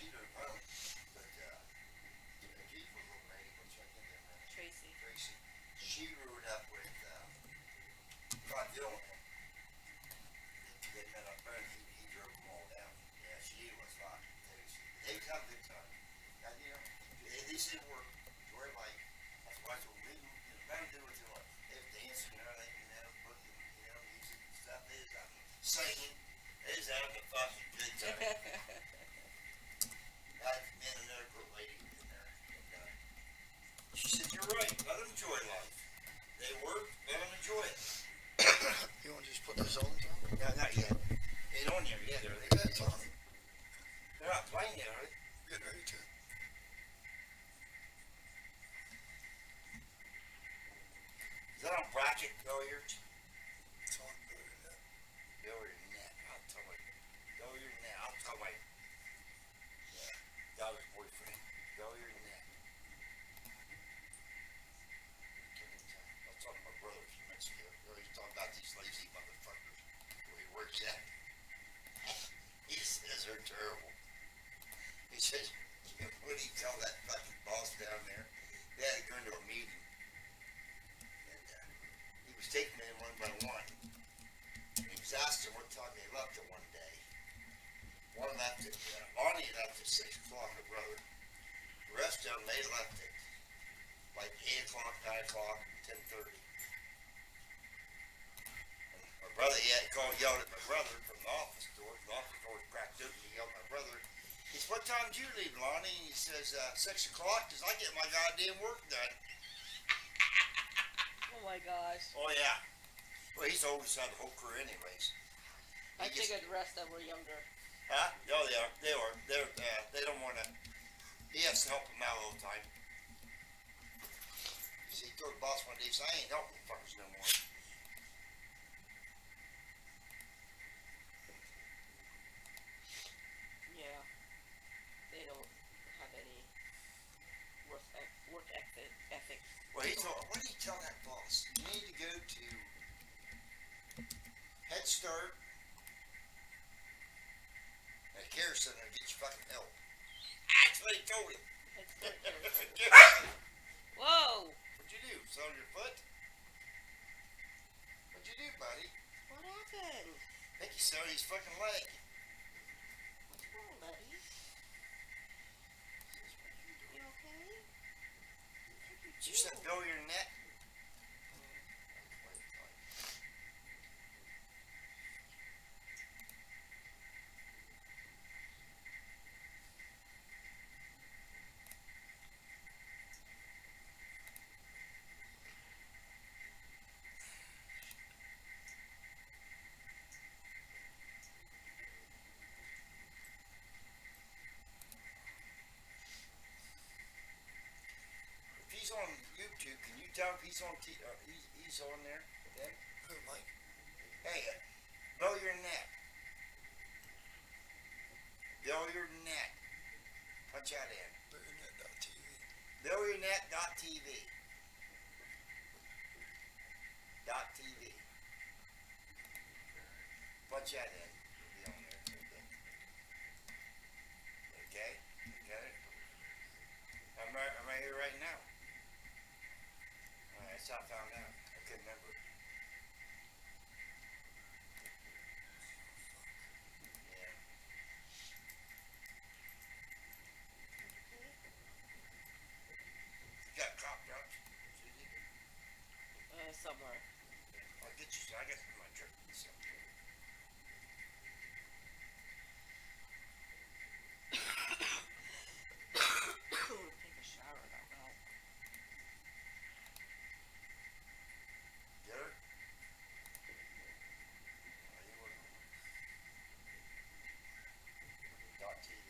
she didn't know. But Keith was a little lady, which I can't remember. Tracy. She grew it up with Billiardnet. They met up there and he drove them all down. Yeah, she was hot. They was having a good time. And, you know, they said work, enjoy life. That's why it's what we do. Nothing to do with your life. They was dancing and everything, you know, booking, you know, music and stuff. They was out singing. They was having a fucking good time. I met another good lady in there. And, she said, you're right. Let them enjoy life. They work, let them enjoy it. You want to just put this on? No, not yet. Ain't on there yet, are they? That's on. They're not playing yet, are they? Get ready to. Is that on bracket billiards? It's on Billiardnet. Billiardnet. I'll tell my Billiardnet. I'll tell my daughter's boyfriend. Billiardnet. I'll talk to my brother a few minutes ago. He's talking about these lazy motherfuckers where he works at. He says they're terrible. He says, what do you tell that fucking boss down there? They had to go into a meeting. And he was taking them one by one. And he was asking what time they left it one day. One left at, Lonnie left at 6 o'clock, her brother. The rest of them, they left at like 8 o'clock, 9 o'clock, 10:30. And my brother, he had yelled at my brother from the office door. The office door was cracked open. He yelled at my brother. He said, what time did you leave, Lonnie? And he says, 6 o'clock, because I get my goddamn work done. Oh my gosh. Oh, yeah. Well, he's always had the whole crew anyways. I figured the rest of them were younger. Huh? Oh, they are. They are. They don't want to. He has to help them out all the time. He told the boss one day, he said, I ain't helping fuckers no more. Yeah. They don't have any work ethics. Well, he told, what did he tell that boss? You need to go to Head Start and Care Center and get your fucking help. That's what he told him. Whoa! What'd you do? Sell your foot? What'd you do, buddy? What happened? I think he sold his fucking leg. What's wrong, buddy? You okay? You said Billiardnet? If he's on YouTube, can you tell if he's on he's on there? Then? Who, Mike? Hey, Billiardnet. Billiardnet. Punch that in. Billiardnet.tv. Billiardnet.tv. .tv. Punch that in. It'll be on there. Okay? Okay? I'm right here right now. Alright, that's how I found out. I couldn't remember. Yeah. You got cop drops, Susie? Somewhere. I'll get you. I got my trip. So. Take a shower, that'll help. Get her? .tv.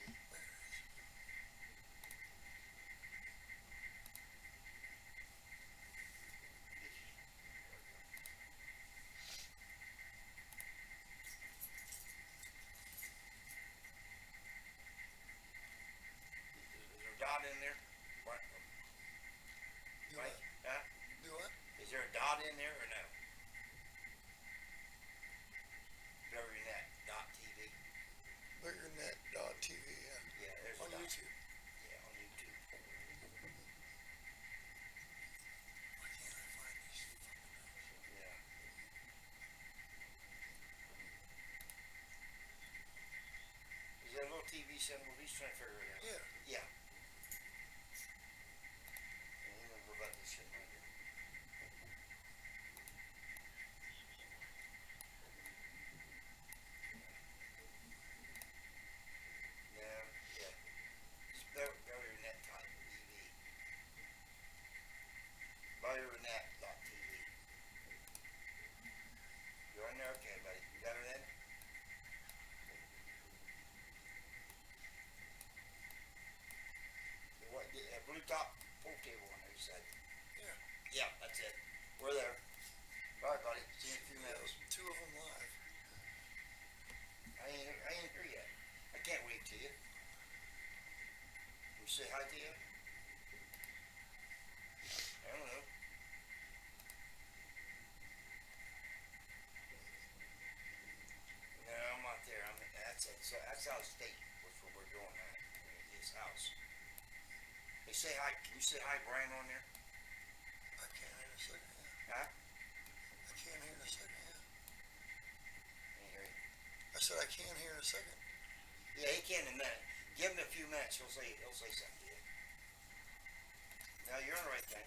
symbol, he's trying to figure it out. Yeah. Yeah. And remember about this shit right here. No, yeah. It's Billiardnet type TV. Billiardnet.tv. You on there? Okay, buddy. You got it in? What, blue top pool table on there, you said? Yeah. Yeah, that's it. We're there. All right, buddy. See you in a few minutes. Two of them live. I ain't here yet. I can't wait to you. We say hi to you? I don't know. No, I'm not there. That's out of state. That's where we're going at. His house. Hey, say hi. Can you say hi, Brian, on there? I can't hear a second. Huh? I can't hear in a second. Can't hear you. I said I can't hear in a second. Yeah, he can in a minute. Give him a few minutes. He'll say something to you. Now you're on the right thing.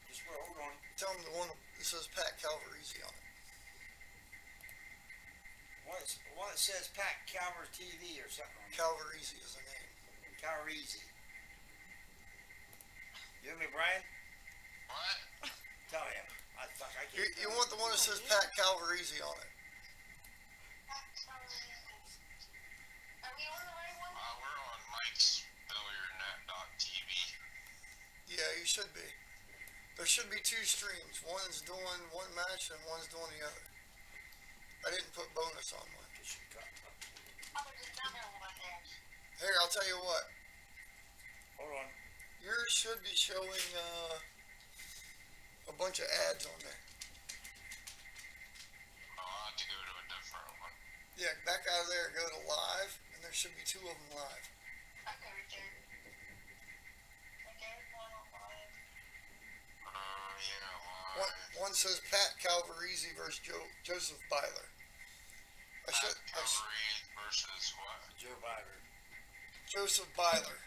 Just hold on. Tell him the one that says Pat Calvaresi on it. One that says Pat Calver TV or something. Calvaresi is the name. Calvaresi. You hear me, Brian? What? Tell him. I can't. You want the one that says Pat Calvaresi on it. Are we on the right one? We're on Mike's Billiardnet.tv. Yeah, you should be. There should be two streams. One's doing one match and one's doing the other. I didn't put bonus on one. Here, I'll tell you what. Hold on. Yours should be showing a bunch of ads on there. I'll have to go to a different one. Yeah, back out of there, go to live, and there should be two of them live. Okay, Richard. Okay, one on live. Yeah, live. One says Pat Calvaresi versus Joseph Blyler. Calvaresi versus what? Joe Biden. Joseph Blyler.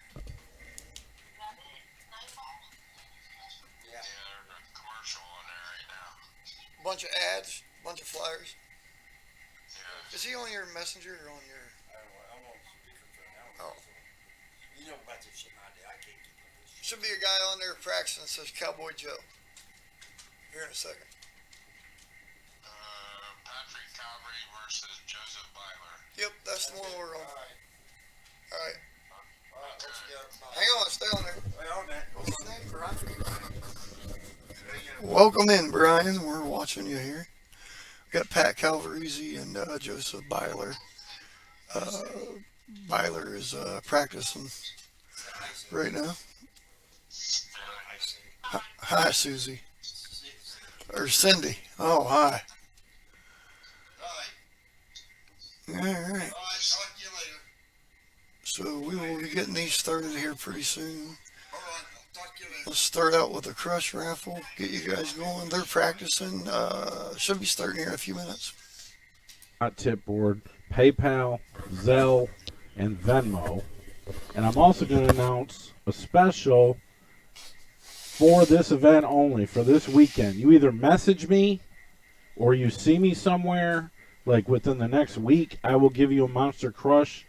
Yeah. Yeah, there's a commercial on there right now. Bunch of ads, bunch of flyers. Yeah. Is he on your messenger or on your? I'm on speakerphone. Oh. You know about this shit nowadays. I can't keep up with this shit. Should be a guy on there practicing that says Cowboy Joe. Here in a second. Patrick Calvary versus Joseph Blyler. Yep, that's the one we're on. All right. All right. All right. Let's go. Hang on, stay on there. Wait on that. What's his name, Brian? There you go. Welcome in, Brian. We're watching you here. We got Pat Calvaresi and Joseph Blyler. Blyler is practicing right now. Hi, Susie. Or Cindy. Oh, hi. All All right. right. All right. Talk to you later. So we will be getting these started here pretty soon. All right. I'll talk to you later. Let's start out with a crush raffle. Get you guys going. They're practicing. Should be starting here in a few minutes. Tip board, PayPal, Zelle, and Venmo. And I'm also going to announce a special for this event only, for this weekend. You either message me or you see me somewhere, like within the next week, I will give you a Monster Crush.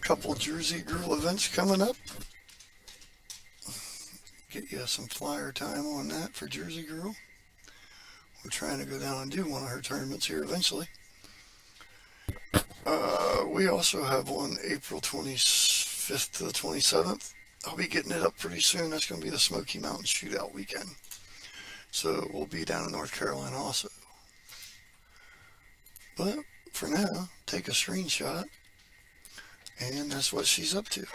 Couple Jersey Girl events coming up. Get you some flyer time on that for Jersey Girl. We're trying to go down and do one of her tournaments here eventually. We also have one April 25th to the 27th. I'll be getting it up pretty soon. That's going to be the Smoky Mountain Shootout weekend. So we'll be down in North Carolina also. But for now, take a screenshot. And that's what she's up to.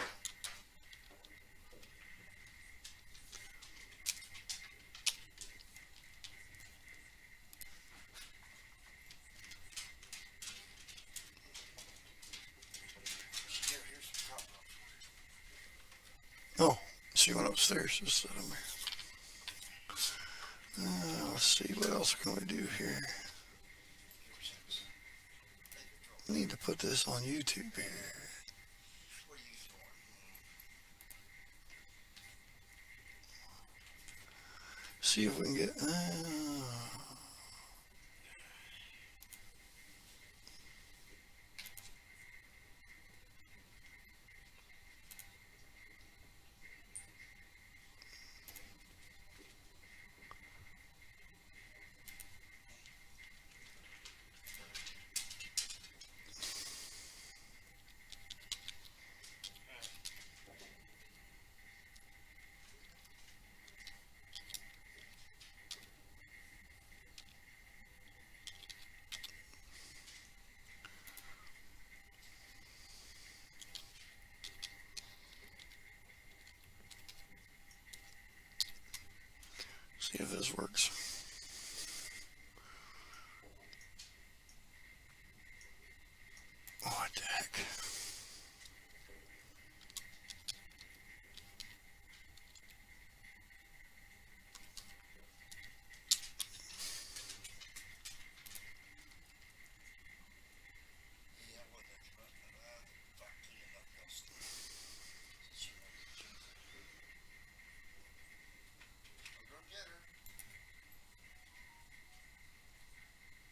Oh, she went upstairs. Just sit on there. Let's see, what else can we do here? Need to put this on YouTube here. What are you doing? See if we can get. See if this works. What the heck? Yeah, what that's about. Fuck you, nothing else. She wanted to choose it. I'll go get her.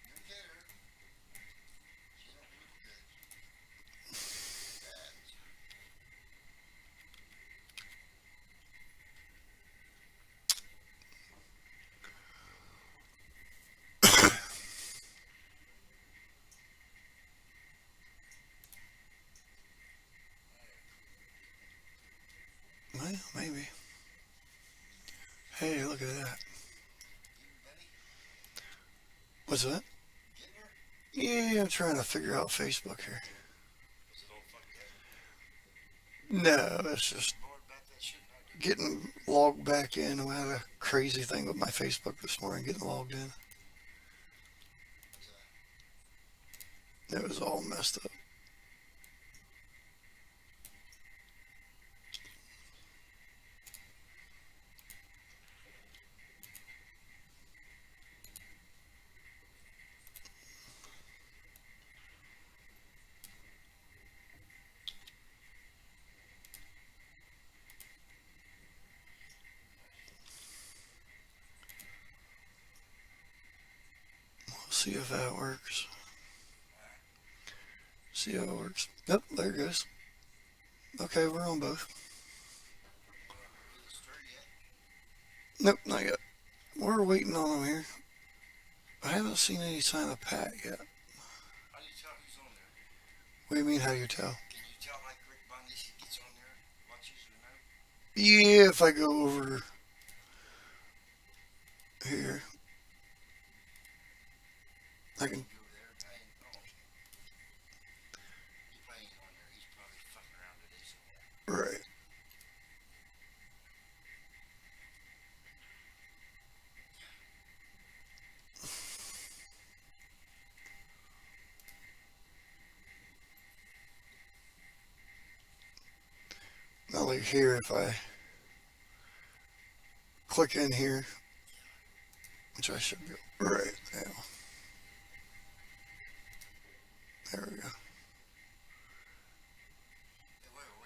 Go get her. She don't look good. Bad. Well, maybe. Hey, look at that. You ready? What's that? Getting her? Yeah, I'm trying to figure out Facebook here. Was it all fucked up? No, it's just Bored about that shit? I do. getting logged back in. I had a crazy thing with my Facebook this morning, getting logged in. What's that? It was all messed up. See if that works. See how it works. Yep, there it goes. Okay, we're on both. Is it sturdy yet? Nope, not yet. We're waiting on them here. I haven't seen any sign of Pat yet. How do you tell who's on there? What do you mean, how do you tell? Can you tell like Rick Bundy gets on there, watches or no? Yeah, if I go over here, I can. You go there, I ain't, oh, okay. He probably ain't on there. He's probably fucking around today somewhere. Right. Now, like here, if I click in here, which I should go right now. There we go. Hey, wait, we're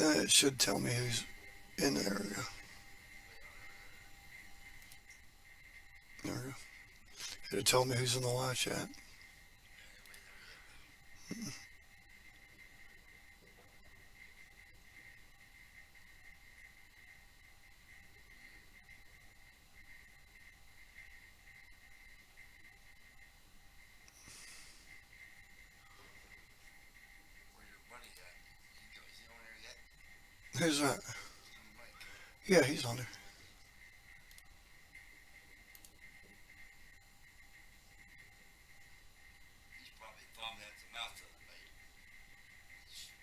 waiting. Then it should tell me who's in there. There we go. There we go. It'll tell me who's in the live chat. Where your buddy at? Is he on there yet? Who's that? TvMike. Yeah, he's on there. He's probably foaming at the mouth the other night.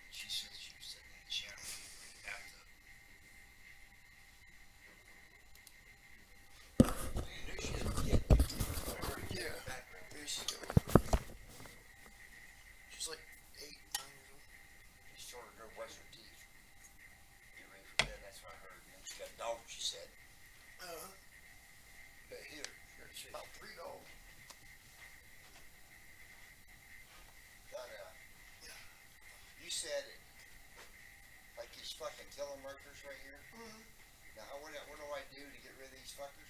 She said she was sitting in the shower in the bathtub. I knew she was a kid. Yeah. Background. Here she goes. She's like 8, 9 years old. She's trying to go brush her teeth. Get ready for bed, that's what I heard. And she got a dog, she said. Uh-huh. But here, About 3 dogs. said, like these fucking telemarkers right here. Mhm. Now, what do I do to get rid of these fuckers?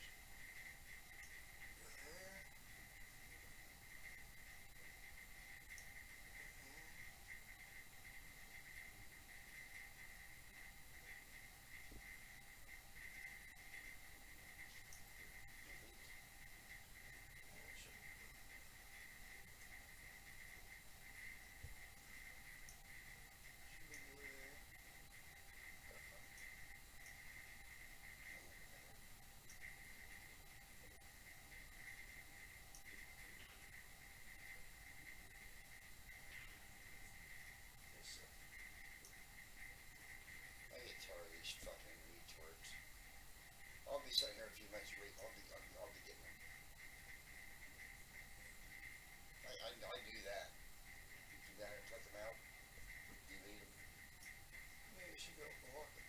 I get tired of these fucking retards. I'll be sitting here in a few minutes waiting. I'll be getting them. I do that. You down there, cut them out. Delete them. Maybe you should go up and walk it.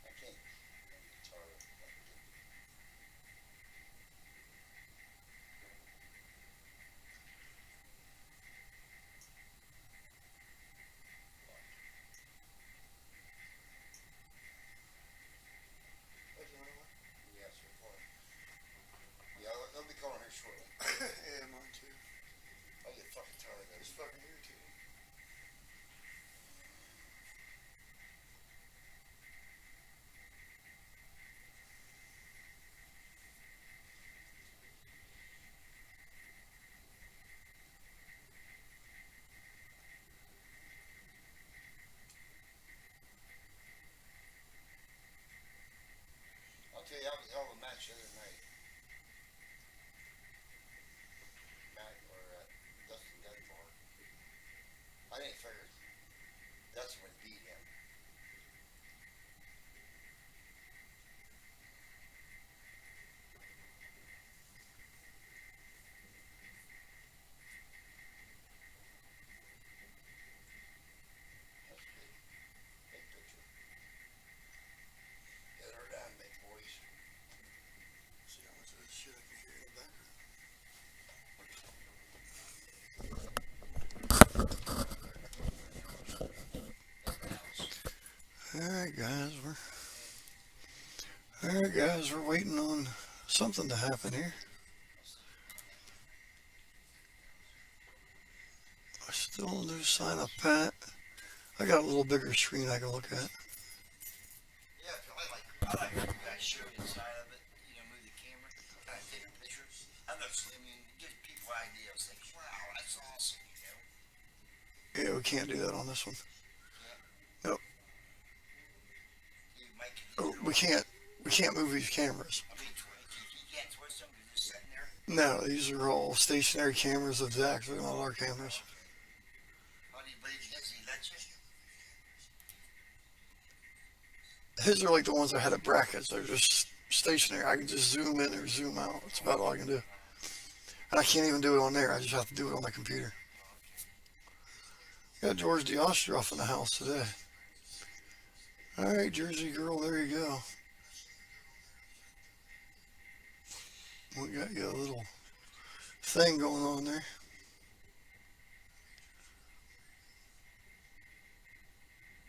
I can't. I'm getting tired of fucking getting. That's the only one? Yeah, so far. Yeah, they'll be calling here shortly. Yeah, mine too. I get fucking tired of It's those. fucking irritating. I'll tell you, I was hell of a match the other night. Matt or Dustin Dunbar. I didn't figure Dustin would beat him. That's good. Big picture. Get her down, big boys. See how much of this shit I can hear in the background. Alright guys, we're waiting on something to happen here. I still no sign of Pat. I got a little bigger screen I can look at. Yeah, I like you guys showing inside of it. You know, move the camera, kind of take a picture. I mean, it gives people ideas. Like, wow, that's awesome. You know. Yeah, we can't do that on this one. Nope. You might can Oh, we can't move these cameras. I mean, you can't twist them. They're just sitting there. No, these are all stationary cameras of Zach's. They're not our cameras. How do you believe his? He lets you? His are like the ones that had the brackets. They're just stationary. I can just zoom in or zoom out. That's about all I can do. And I can't even do it on there. I just have to do it on the computer. Got George DeOstroff in the house today. Alright, Jersey girl, there you go. We got you a little thing going on there.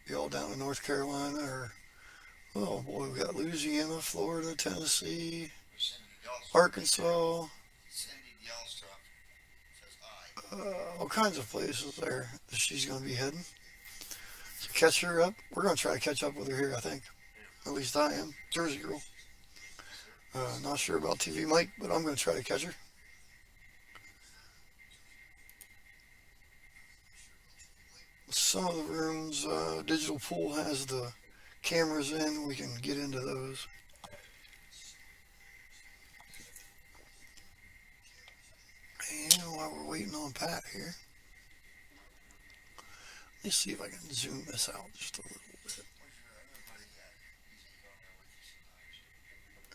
Y'all down in North Carolina or, oh boy, we got Louisiana, Florida, Tennessee, Arkansas, Cindy Yellstruck says hi. all kinds of places there that she's going to be heading. So catch her up. We're going to try to catch up with her here, I think. At least I am. Jersey girl. Not sure about TvMike, but I'm going to try to catch her. Some of the rooms, digital pool has the cameras in. We can get into those. And while we're waiting on Pat here, let's see if I can zoom this out just a little bit.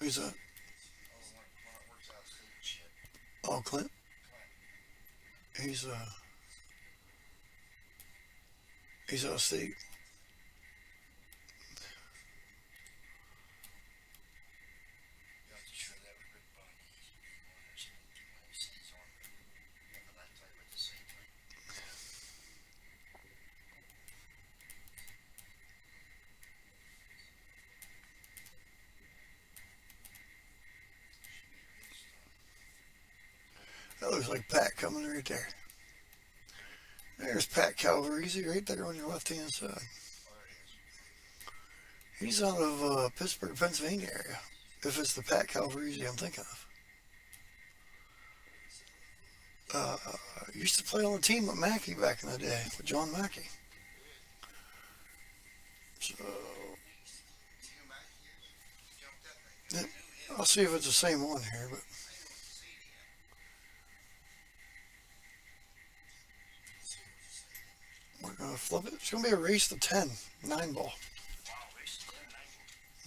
Who's that? Oh, Clint? He's out of state. looks like Pat coming right there. There's Pat Calvaresi right there on your left-hand side. He's out of Pittsburgh, Pennsylvania area. If it's the Pat Calvaresi I'm thinking of. Used to play on the team with Mackey back in the day, with John Mackey. So, yeah, I'll see if it's the same one here, but we're gonna flip it. It's gonna be a race to 10, 9-ball.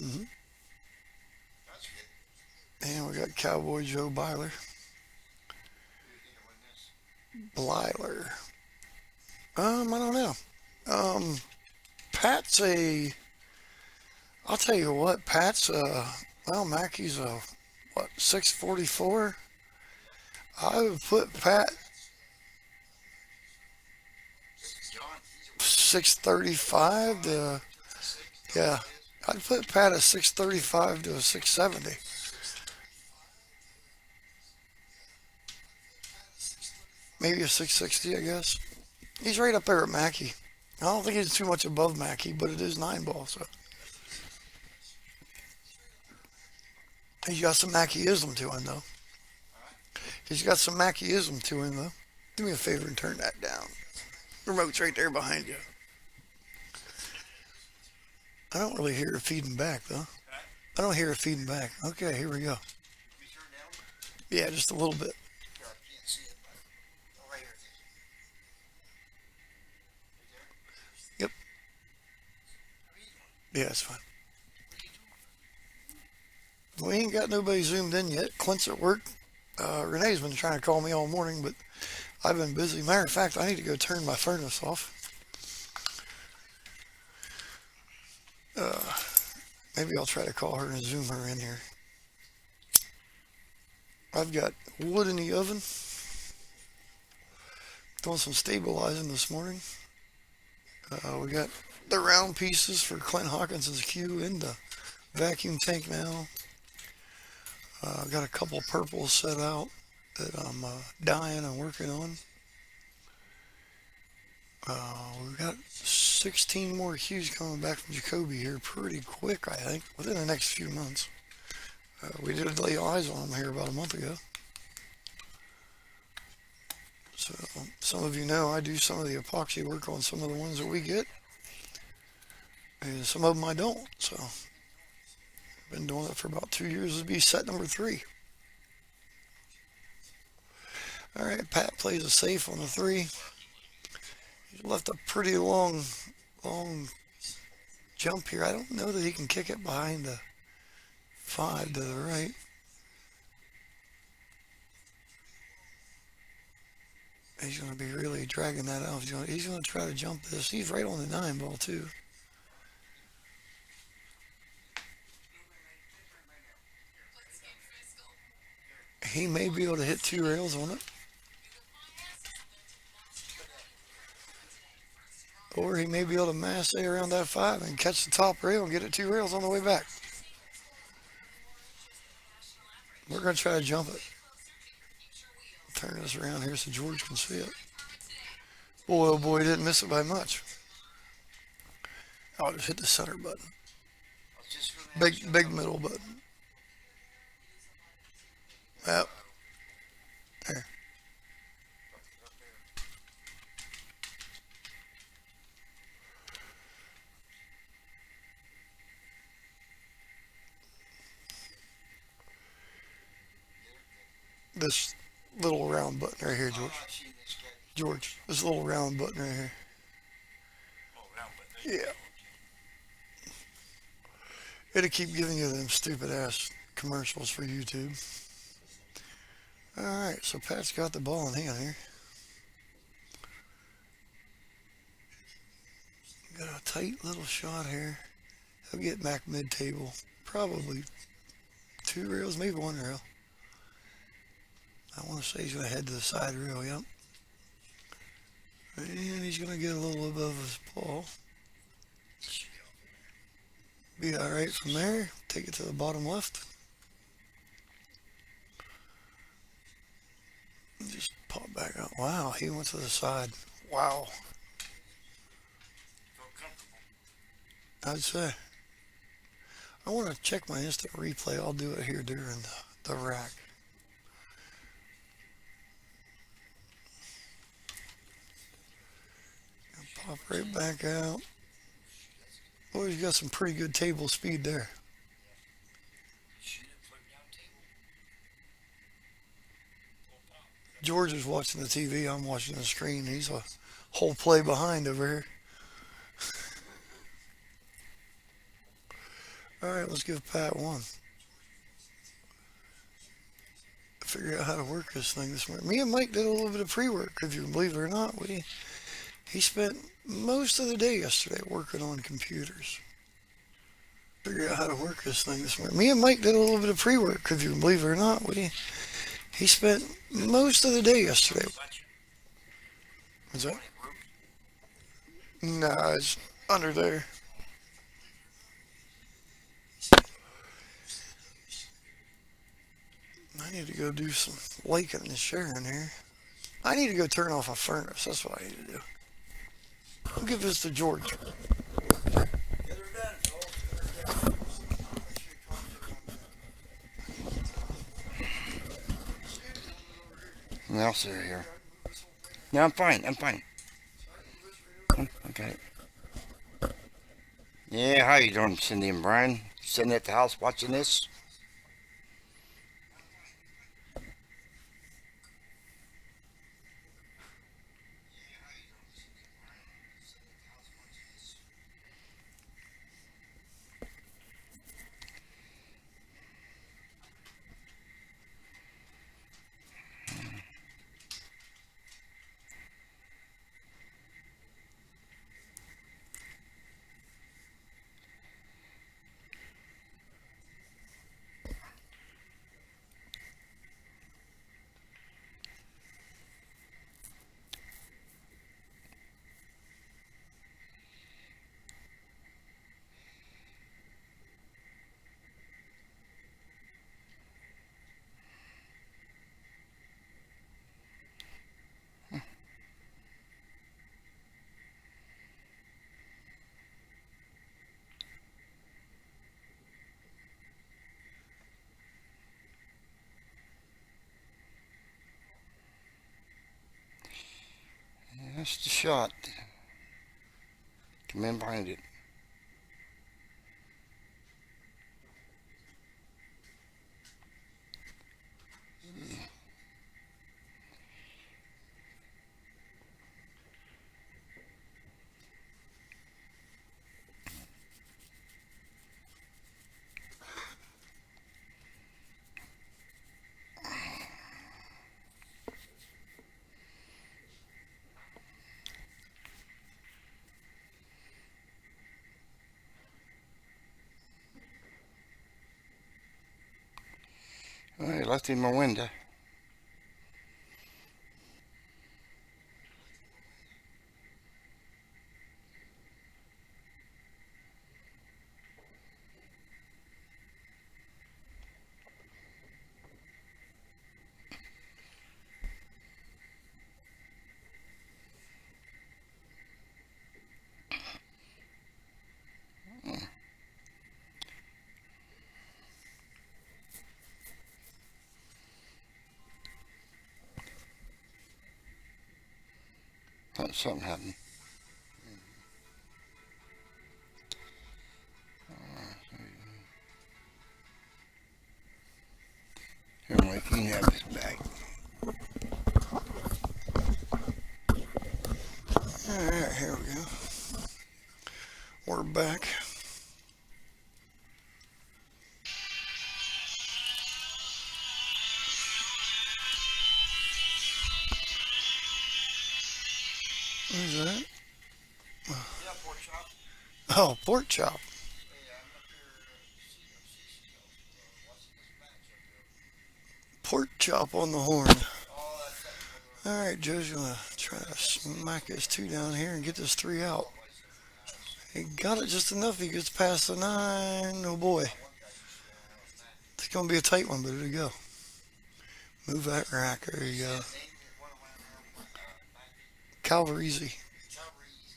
Mm-hmm. And we got Cowboy Joe Blyler. Blyler. I don't know. Pat's I'll tell you what, Pat's well, Mackey's 644. I would put Pat 635 to, yeah, I'd put Pat at 635 to a 670. Maybe a 660, I guess. He's right up there at Mackey. I don't think he's too much above Mackey, but it is 9-ball, so. He's got some Mackeyism to him, though. He's got some Mackeyism to him, though. Do me a favor and turn that down. Remote's right there behind you. I don't really hear it feeding back, though. I don't hear it feeding back. Okay, here we go. Yeah, just a little bit. Yep. Yeah, it's fine. We ain't got nobody zoomed in yet. Clint's at work. Renee's been trying to call me all morning, but I've been busy. Matter of fact, I need to go turn my furnace off. Maybe I'll try to call her and zoom her in here. I've got wood in the oven. Doing some stabilizing this morning. We got the round pieces for Clint Hawkinson's cue in the vacuum tank now. Got a couple purples set out that I'm dyeing and working on. We've got 16 more cues coming back from Jacoby here pretty quick, I think, within the next few months. We did lay eyes on him here about a month ago. So some of you know I do some of the epoxy work on some of the ones that we get, and some of them I don't. So I've been doing it for about 2 years. This will be set number 3. All right, Pat plays a safe on the 3. He left a pretty long jump here. I don't know that he can kick it behind the 5 to the right. He's going to be really dragging that out. He's going to try to jump this. He's right on the 9-ball too. He may be able to hit 2 rails on it. Or he may be able to masse around that 5 and catch the top rail and get it 2 rails on the way back. We're going to try to jump it. Turn this around here so George can see it. Boy, oh boy, he didn't miss it by much. I'll just hit the center button. Big middle button. Yep. There. This little round button right here, George. George, this little round button right here. Yeah. It'll keep giving you them stupid ass commercials for YouTube. Alright, so Pat's got the ball in hand here. Got a tight little shot here. He'll get back mid-table. Probably 2 rails, maybe 1 rail. I want to say he's going to head to the side rail, yep. And he's going to get a little above his ball. Be alright from there. Take it to the bottom left. Just pop back up. Wow, he went to the side. Wow, Feel comfortable. I'd say. I want to check my instant replay. I'll do it here during the rack. Pop right back out. Oh, he's got some pretty good table speed there. Shoot it, put it down table. George is watching the TV. I'm watching the screen. He's a whole play behind over here. All right, let's give Pat one. Figure out how to work this thing this morning. Me and Mike did a little bit of pre-work, if you can believe it or not. He spent most of the day yesterday working on computers. Figure out how to work this thing this morning. Me and Mike did a little bit of pre-work, if you can believe it or not. He spent most of the day yesterday. What's that? Nah, it's under there. I need to go do some liking and sharing here. I need to go turn off a furnace. That's what I need to do. I'll give this to George. Yeah, they're done, Joel. They're done. What else is here? No, I'm fine. I'm fine. Okay. Yeah, how you doing, Cindy and Brian? Sitting at the house watching this? That's the shot. Come in behind it. I left him a window. Something happened. Here, Mike, you can have this bag. Alright, here we go. We're back. Who's that? Yeah, pork chop. Oh, pork chop. Yeah, I'm up here watching this match. Pork chop on the horn. All that stuff. Alright, Joe's gonna try to smack his two down here and get this three out. He got it just enough. He gets past the 9. Oh boy. It's gonna be a tight one, but it'll go. Move that rack. There you go. Calvaresi. Calvaresi.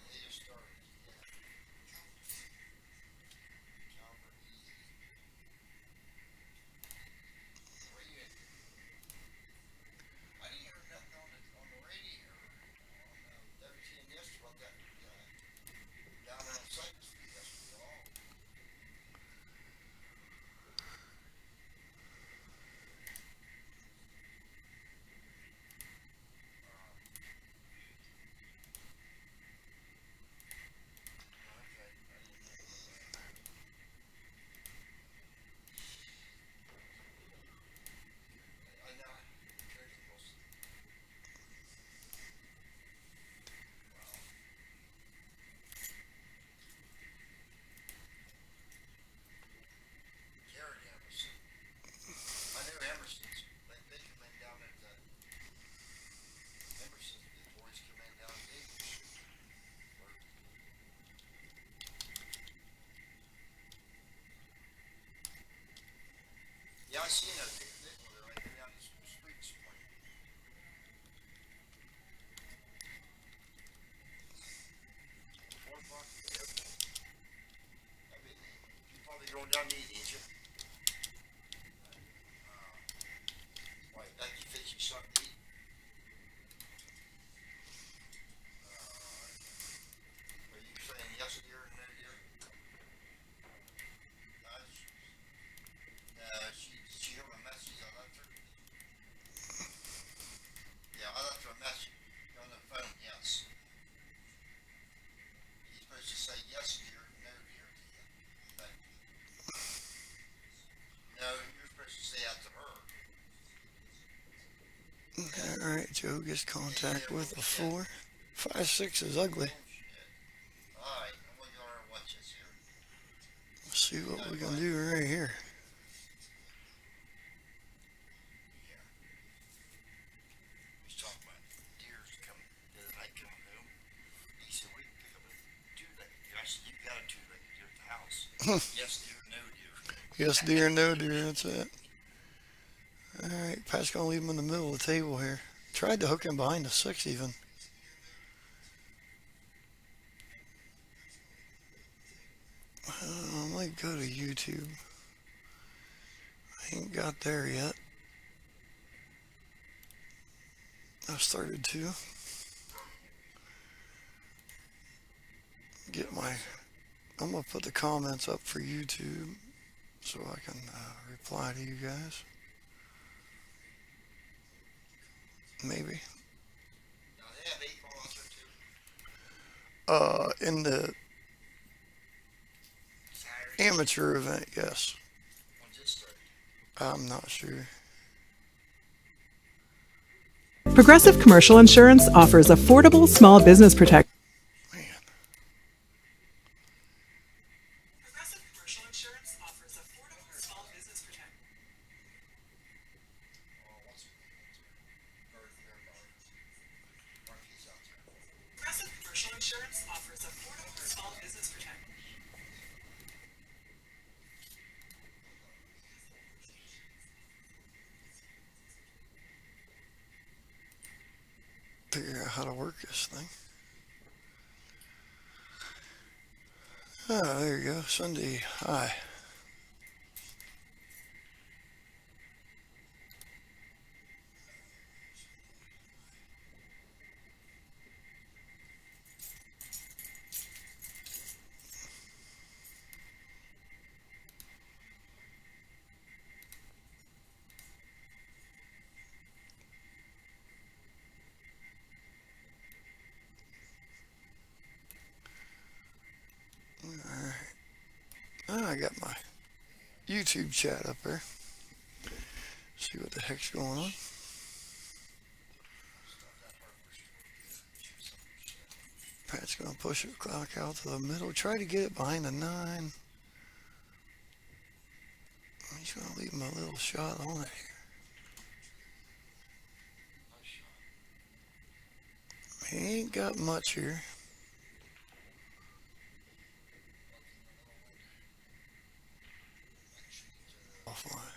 They just started. Calvaresi. Where you at? I didn't hear nothing on the radio or on WTN yesterday about that down there on Cypress Street yesterday. All okay. I didn't know about that. I know. Crazy was. Wow. Jared Emerson. I knew Emerson's. They come in down at the Emerson. The boys come in down at Davis Street. Yeah, I seen that big one right there down the street this morning. 4 o'clock. I mean, you probably going down to eat, ain't you? Why, Becky fix you something to eat? Are you saying yes dear and no dear? Did she hear my message I left her? Yeah, I left her a message on the phone, yes. You're supposed to say yes dear, no dear to you. But, no, you're supposed to say that to her. All right, Joe gets contact with a 4. 5-6 is ugly. Alright, I'm gonna go over and watch this here. Let's see what we're gonna do right here. Yeah. He's talking about deer's coming, the other night coming home. He said, we can pick up a 2-leg. I said, you got a 2-legged deer at the house. Yes deer, no deer. Yes, dear, no dear. That's it. All right, Pat's gonna leave him in the middle of the table here. Tried to hook him behind the 6 even. I might go to YouTube. I ain't got there yet. I started to get my. I'm gonna put the comments up for YouTube so I can reply to you guys. Maybe. Now they have 8 ball out there too. In the Saturday. amateur event, yes. On just started. I'm not sure. Progressive Commercial Insurance offers affordable small business protection. Man, Progressive Commercial Insurance offers affordable small business protection. Oh, what's it? Marquis out there. Progressive Commercial Insurance offers affordable small business protection. figure out how to work this thing. Ah, there you go. Sunday. Hi. I got my YouTube chat up there. See what the heck's going on. Pat's gonna push the clock out to the middle. Try to get it behind the 9. He's gonna leave him a little shot on it here. He ain't got much here. Offline.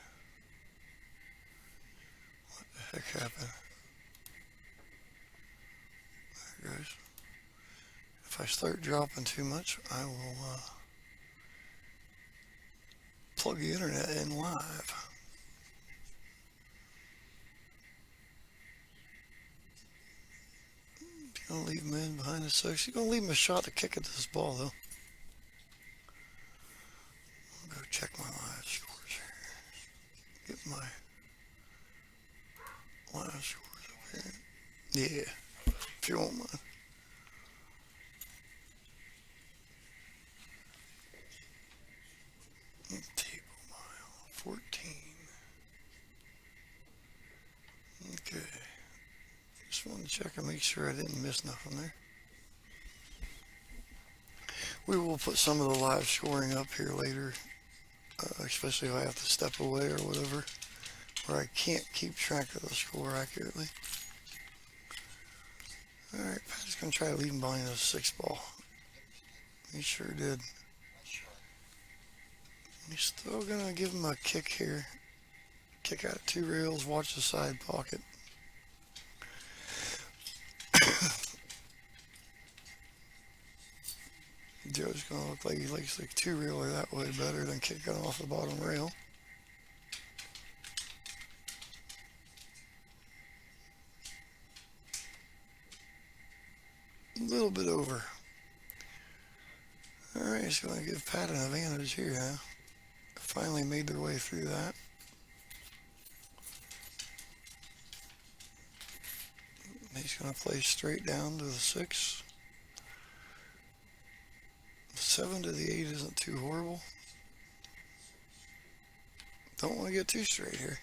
What the heck start dropping too much, I will plug the internet in live. Gonna leave him in behind the six. You're gonna leave him a shot to kick at this ball though. I'll go check my live scores here. Get my live scores up here. Yeah, if you won't mind. Table mile 14. Okay. Just want to check and make sure I didn't miss nothing there. We will put some of the live scoring up here later, especially if I have to step away or whatever, where I can't keep track of the score accurately. Alright, Pat's going to try to leave him behind a 6 ball. He sure did. He's still going to give him a kick here. Kick out of 2 rails, watch the side pocket. Joe's going to look like he likes the 2 reeler that way better than kicking off the bottom rail. A little bit over. Alright, he's going to give Pat an advantage here, huh? Finally made their way through that. He's going to play straight down to the 6. The 7 to the 8 isn't too horrible. Don't want to get too straight here.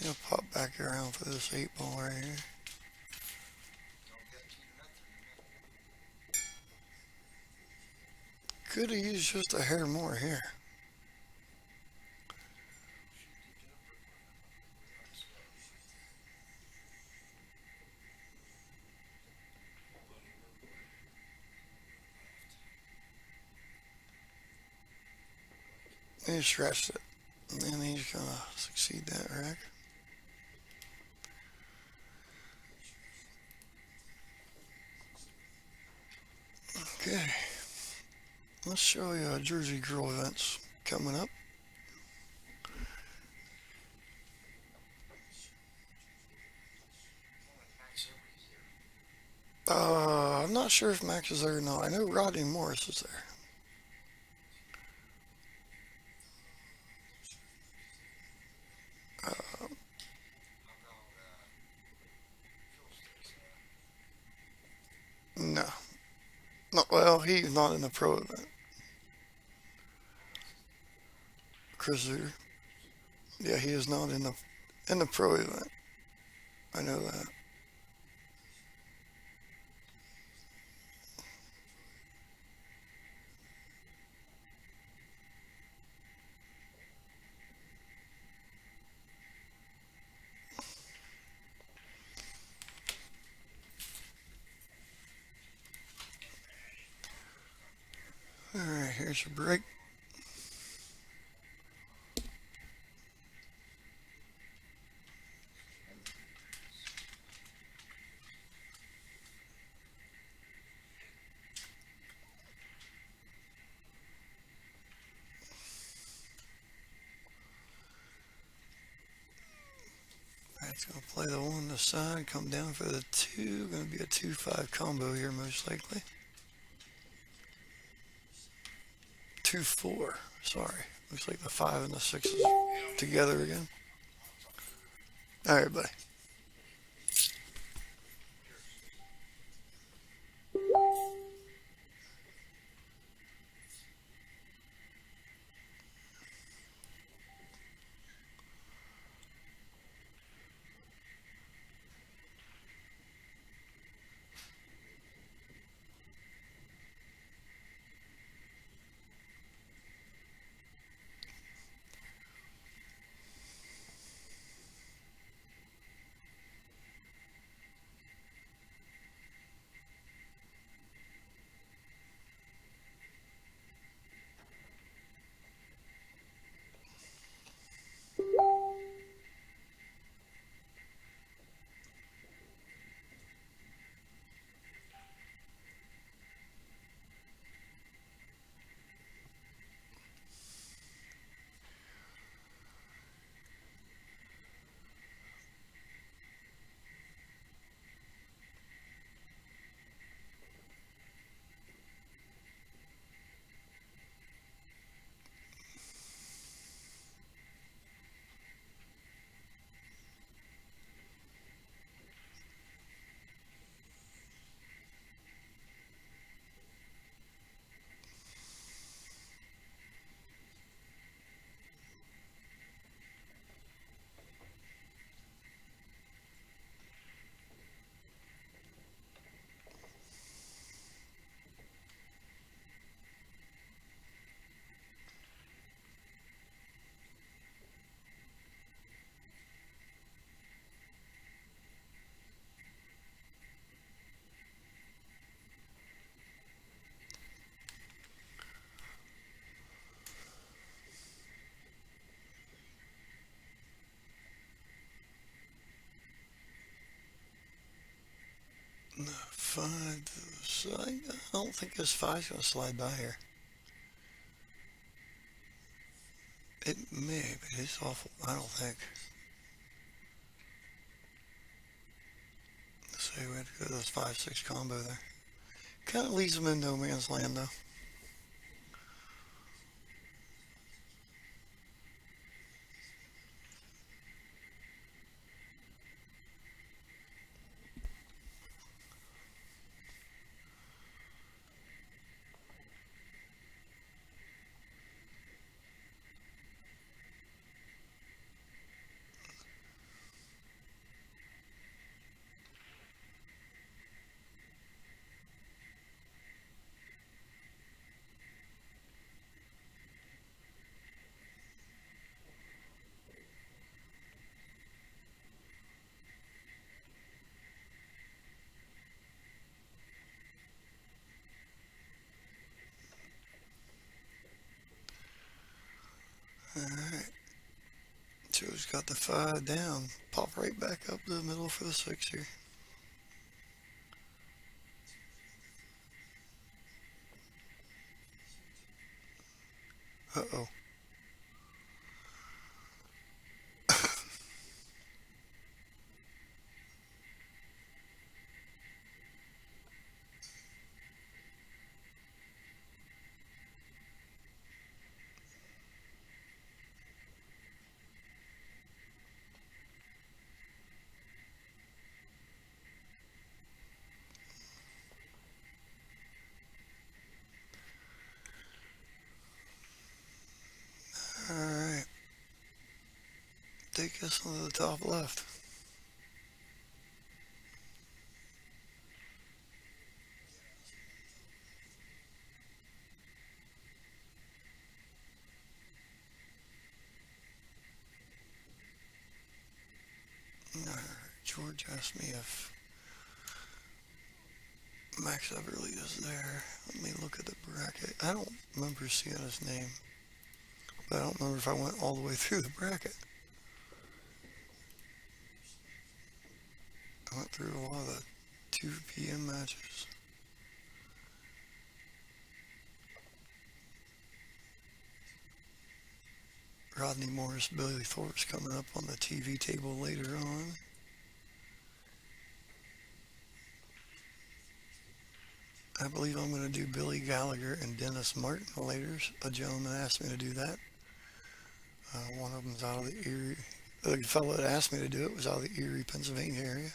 He'll pop back around for this 8 ball right here. Could have used just a hair more here. He scratched it. And then he's going to succeed that rack. Okay. Let's show you Jersey Girl events coming up. I'm not sure if Max is there or not. I know Rodney Morris is there. No. No, well, he's not in the pro event. Chris Zuter. Yeah, he is not in the pro event. I know that. Alright, here's your break. Pat's going to play the 1 to side, come down for the 2. Going to be a 2-5 combo here most likely. 2-4. Sorry. Looks like the 5 and the 6 is together again. Alright, buddy. 5 to the side. I don't think this 5's going to slide by here. It may, but it's awful. I don't think. Let's see, we have to go to this 5-6 combo there. Kind of leaves them in no man's land, though. Alright. Joe's got the 5 down. Pop right back up to the middle for the 6 here. Uh-oh. Alright. Take us on to the top left. George asked me if Max Everly is there. Let me look at the bracket. I don't remember seeing his name, but I don't remember if I went all the way through the bracket. I went through a lot of the 2 p.m. matches. Rodney Morris, Billy Thorpe's coming up on the TV table later on. I believe I'm going to do Billy Gallagher and Dennis Martin later. A gentleman asked me to do that. One of them's out of the Erie. The fellow that asked me to do it was out of the Erie, Pennsylvania area.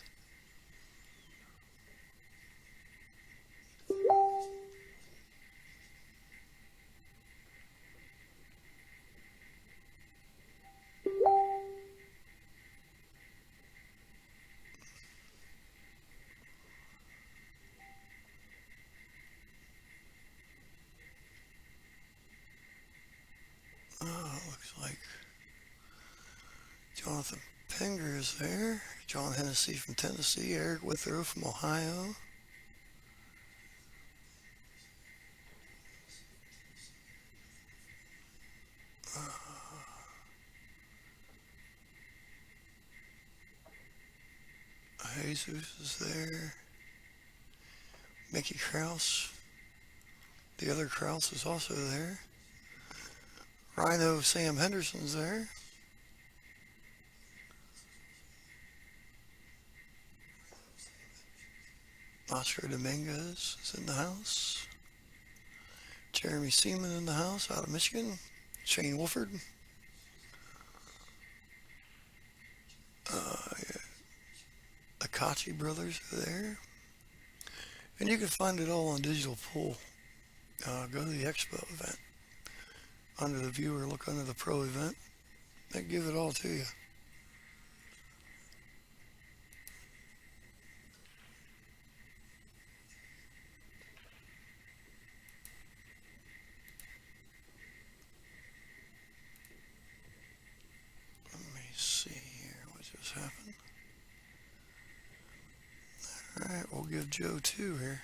Looks like Jonathan Penger is there. John Hennessy from Tennessee. Eric Withrow from Ohio. Jesus is there. Mickey Krause. The other Krause is also there. Rhino Sam Henderson's there. Oscar Dominguez is in the house. Jeremy Seaman in the house out of Michigan. Shane Wolford. The Kachi brothers are there. And you can find it all on Digital Pool. Go to the Expo event. Under the viewer, look under the pro event. They give it all to you. Let me see here what just happened. Alright, we'll give Joe 2 here.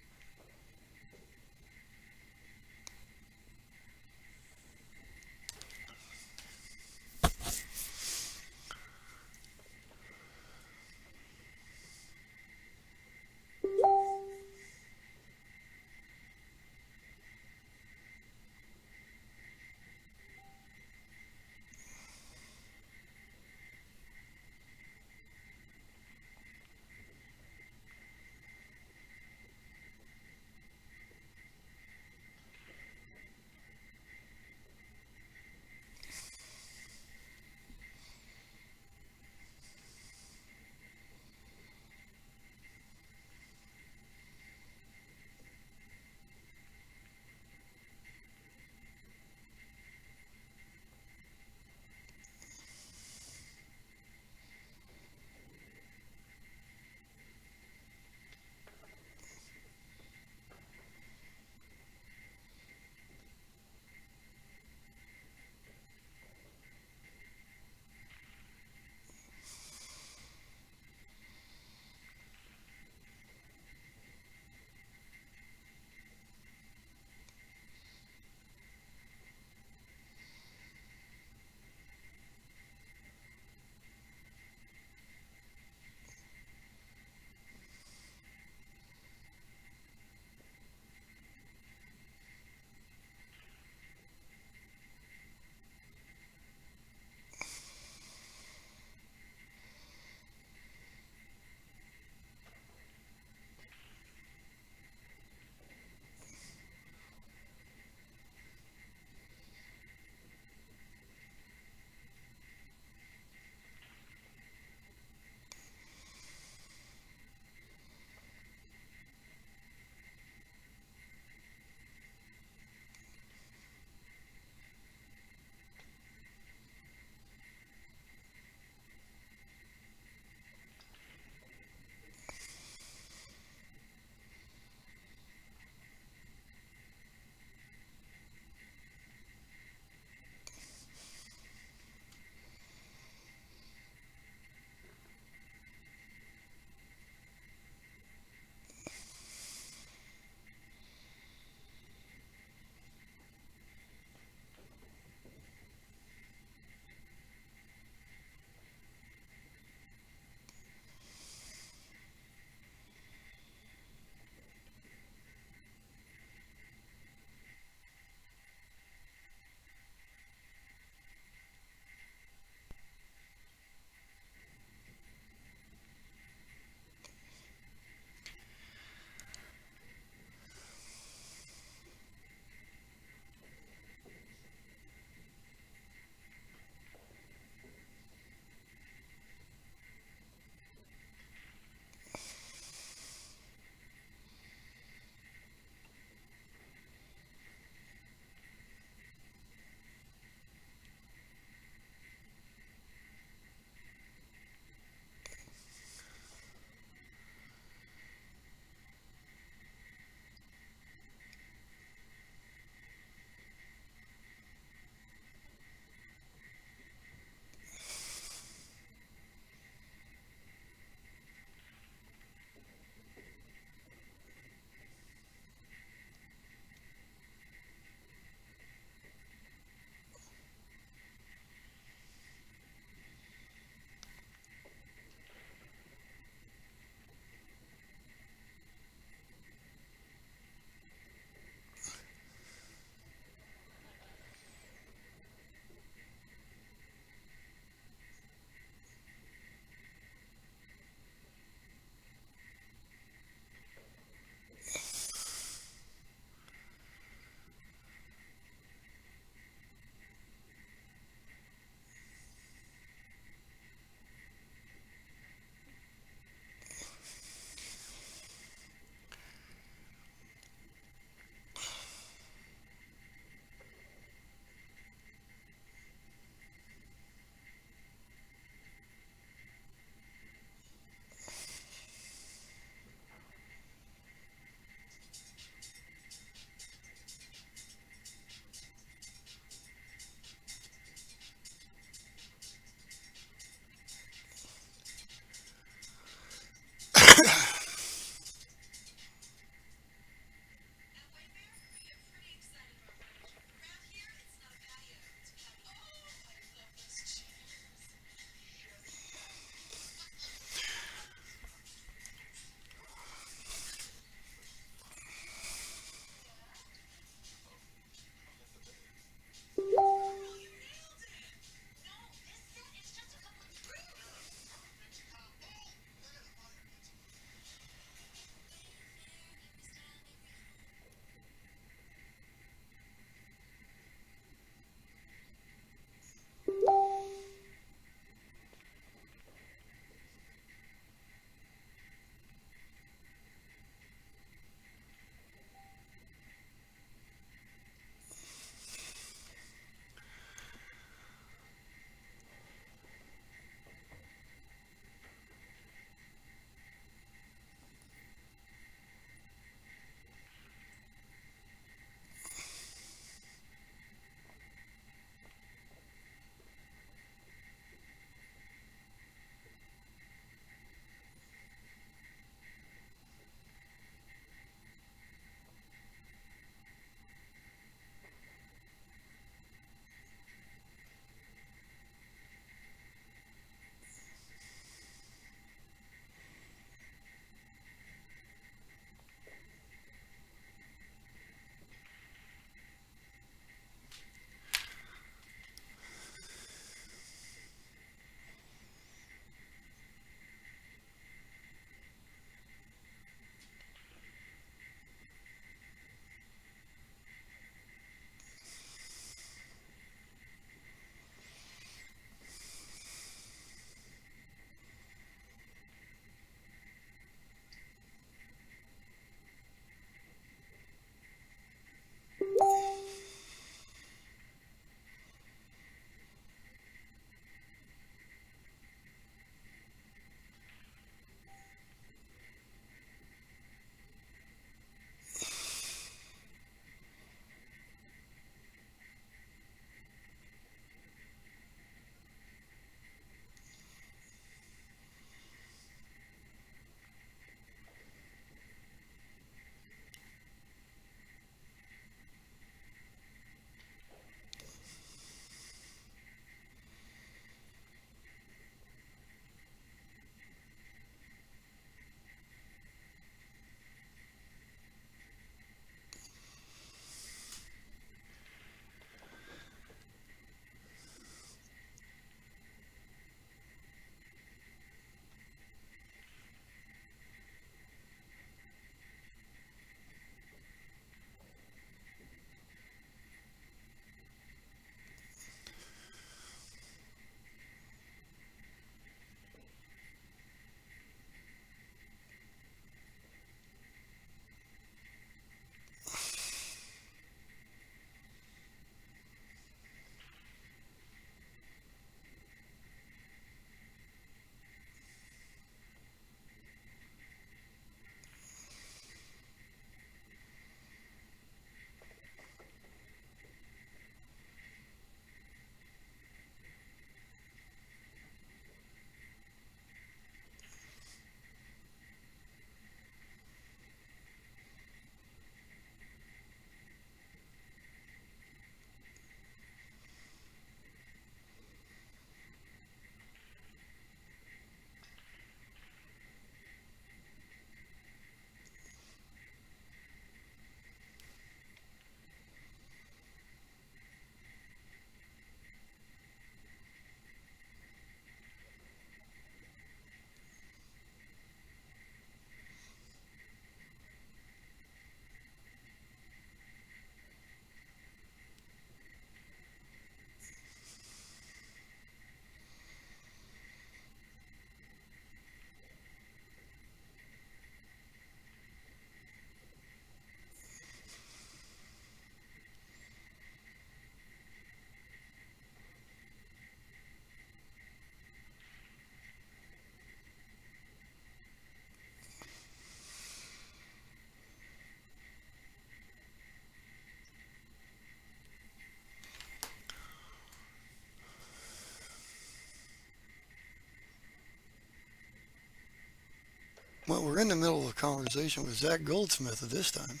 Well, we're in the middle of a conversation with Zach Goldsmith at this time.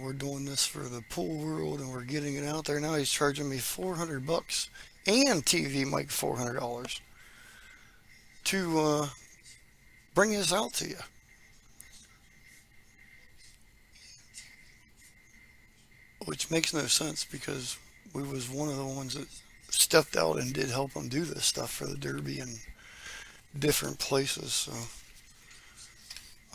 We're doing this for the pool world and we're getting it out there now. He's charging me $400 and TvMike $400 to bring this out to you. Which makes no sense because we was one of the ones that stepped out and did help him do this stuff for the Derby and different places. So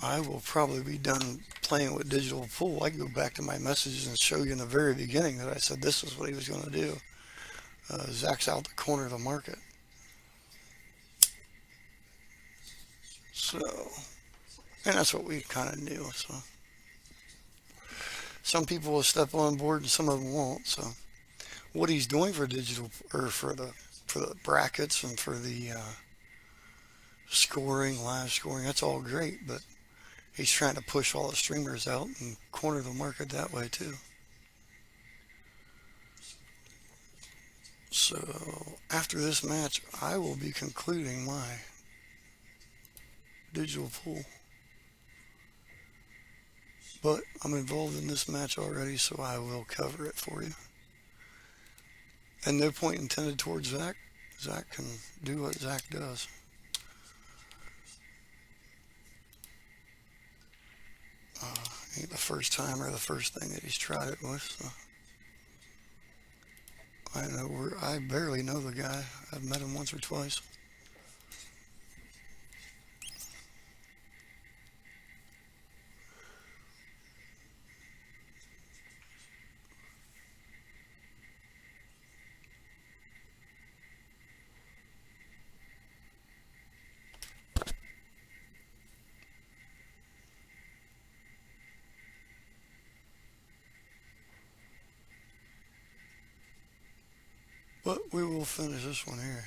I will probably be done playing with digital pool. I can go back to my messages and show you in the very beginning that I said this is what he was going to do. Zach's out the corner of the market. So, and that's what we kind of knew. So some people will step on board and some of them won't. So what he's doing for digital or for the brackets and for the scoring, live scoring, that's all great, but he's trying to push all the streamers out and corner the market that way too. So after this match, I will be concluding my digital pool. But I'm involved in this match already, so I will cover it for you. And no point intended towards Zach. Zach can do what Zach does. Ain't the first time or the first thing that he's tried it with. So. I barely know the guy. I've met him once or twice. But we will finish this one here.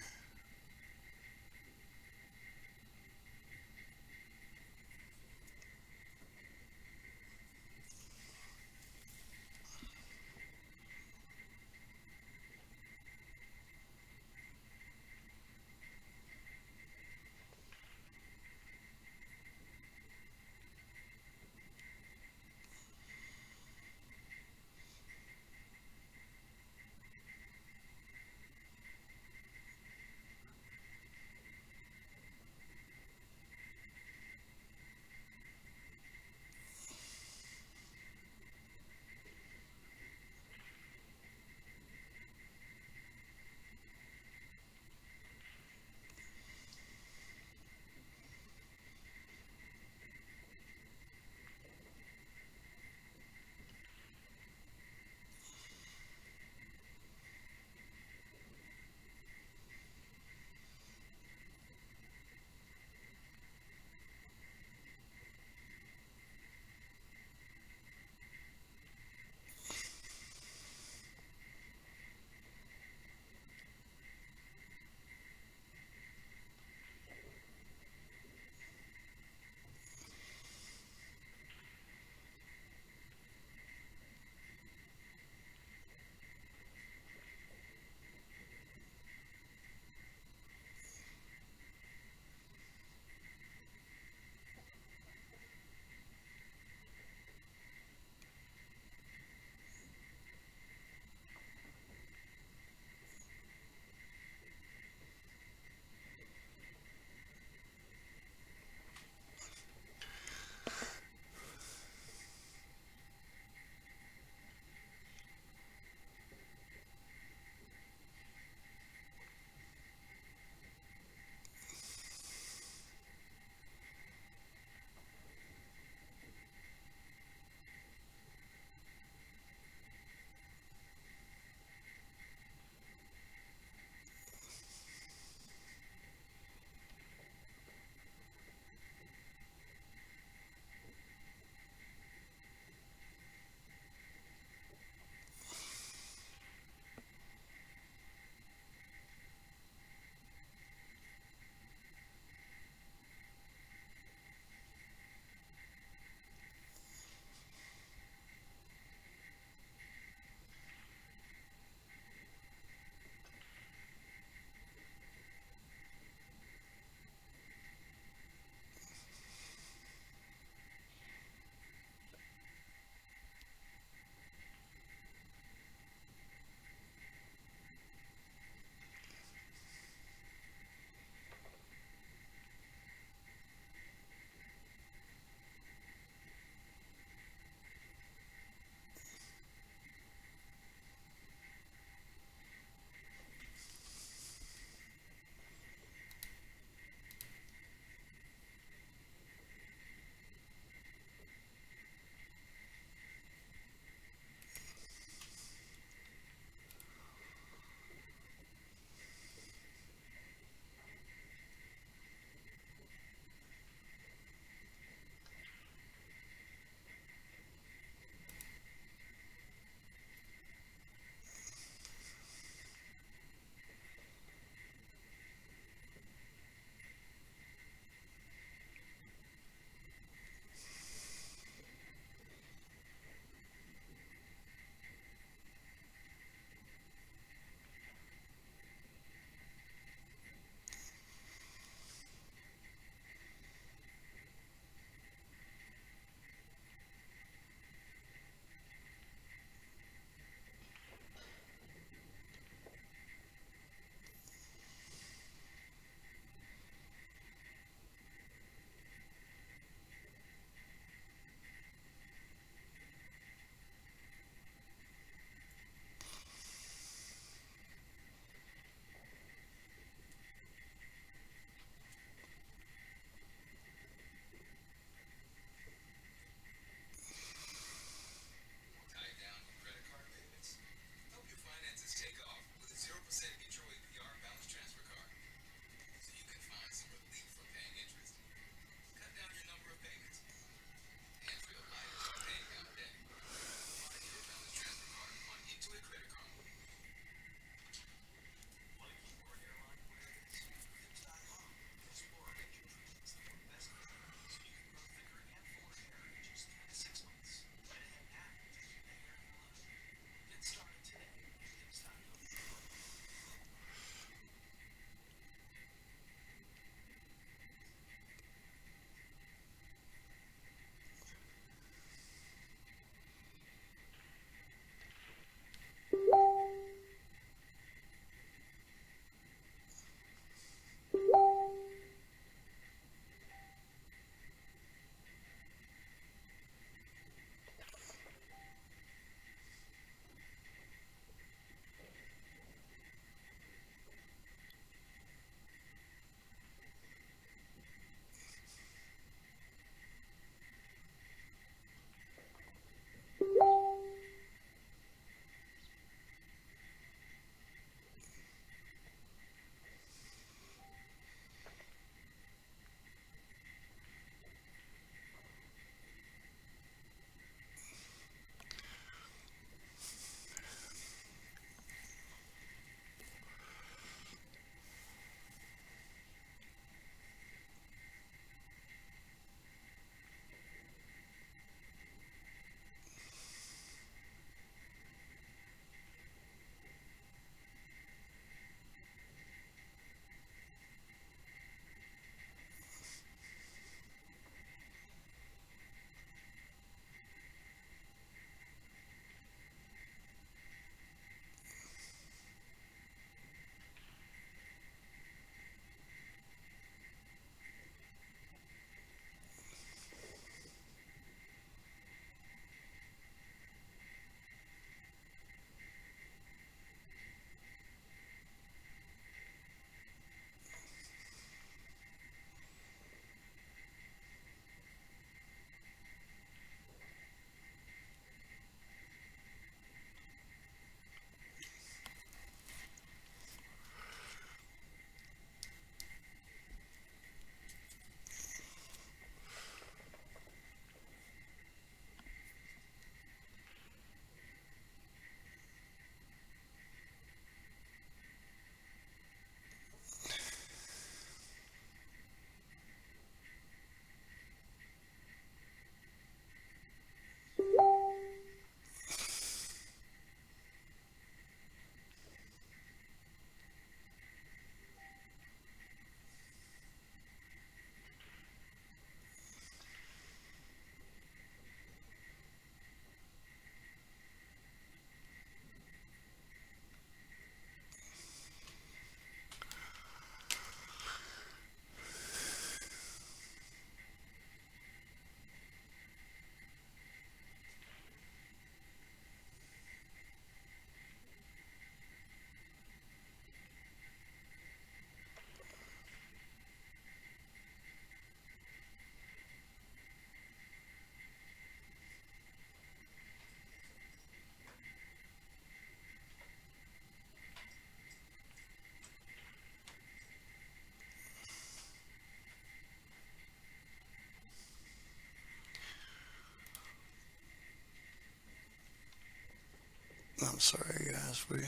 I'm sorry, guys. We're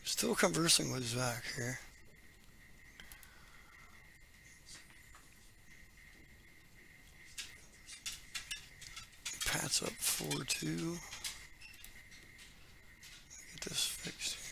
still conversing with Zach here. Pat's up 4-2. Get this fixed here.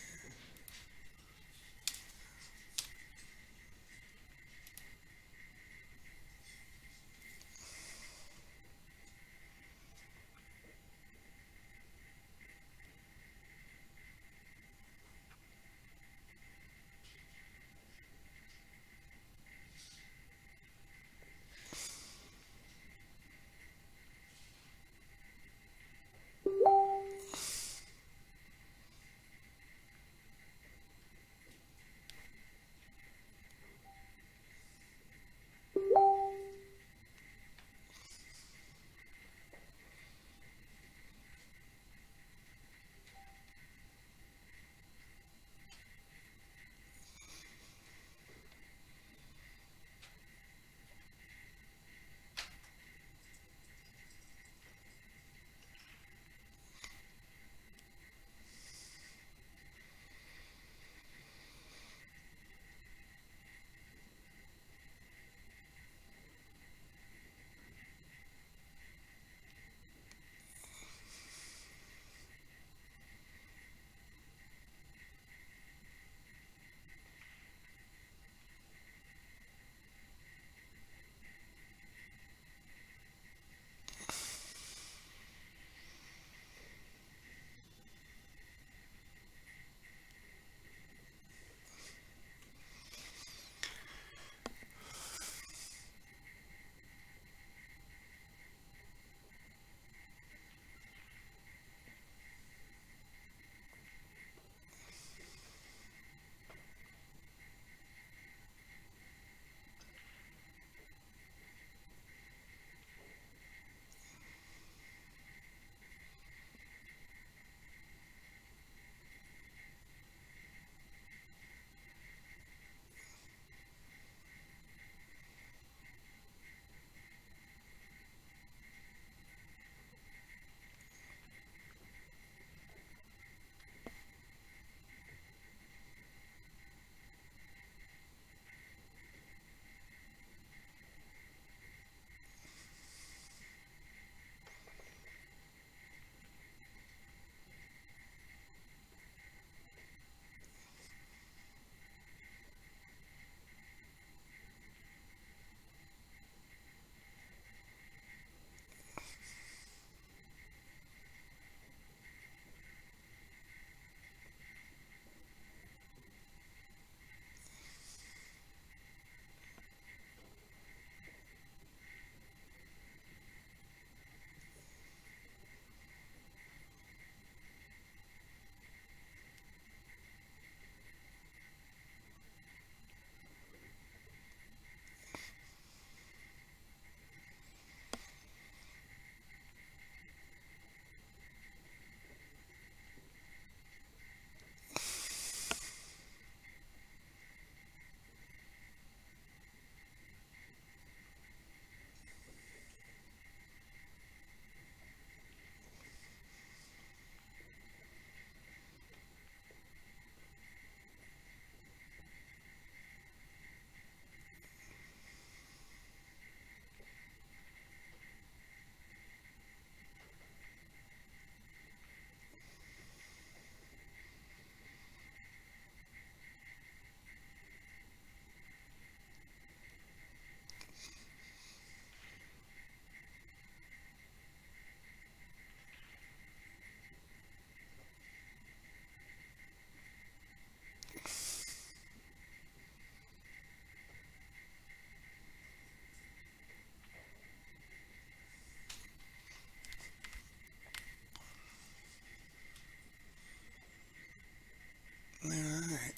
Alright.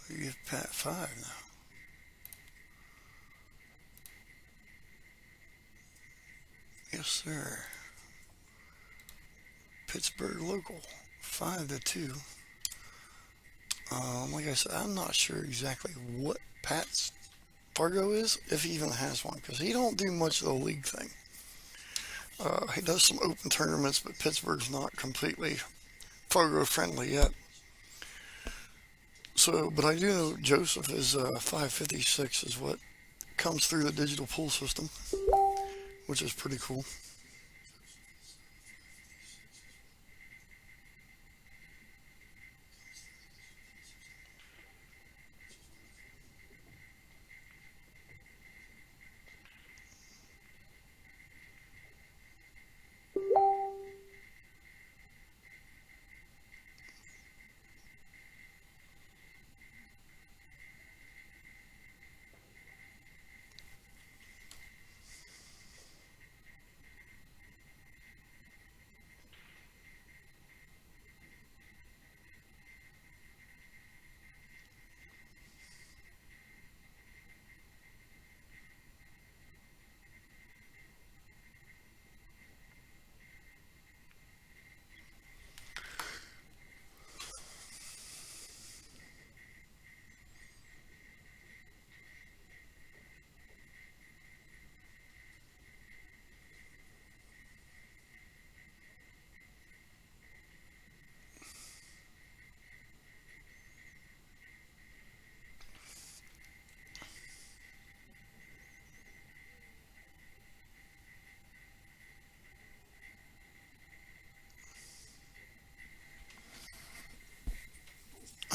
We get Pat 5 now. Yes, sir. Pittsburgh local. 5-2. Like I said, I'm not sure exactly what Pat's Fargo is, if he even has one, because he don't do much of the league thing. He does some open tournaments, but Pittsburgh's not completely Fargo friendly yet. So, but I do know Joseph is 556 is what comes through the digital pool system, which is pretty cool.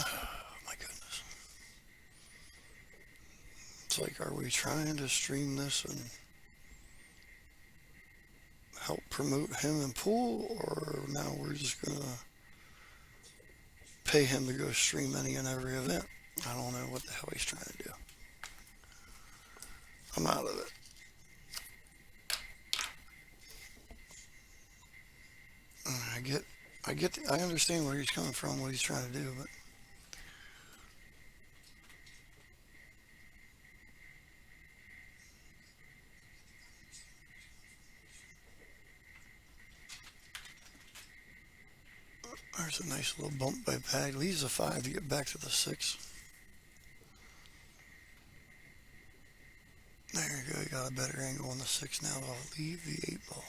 Oh my goodness. It's like, are we trying to stream this and help promote him in pool, or now we're just gonna pay him to go stream any and every event? I don't know what the hell he's trying to do. I'm out of it. I understand where he's coming from, what he's trying to do, but there's a nice little bump by Pat. Leaves a 5 to get back to the 6. There you go. You got a better angle on the 6 now. I'll leave the 8 ball.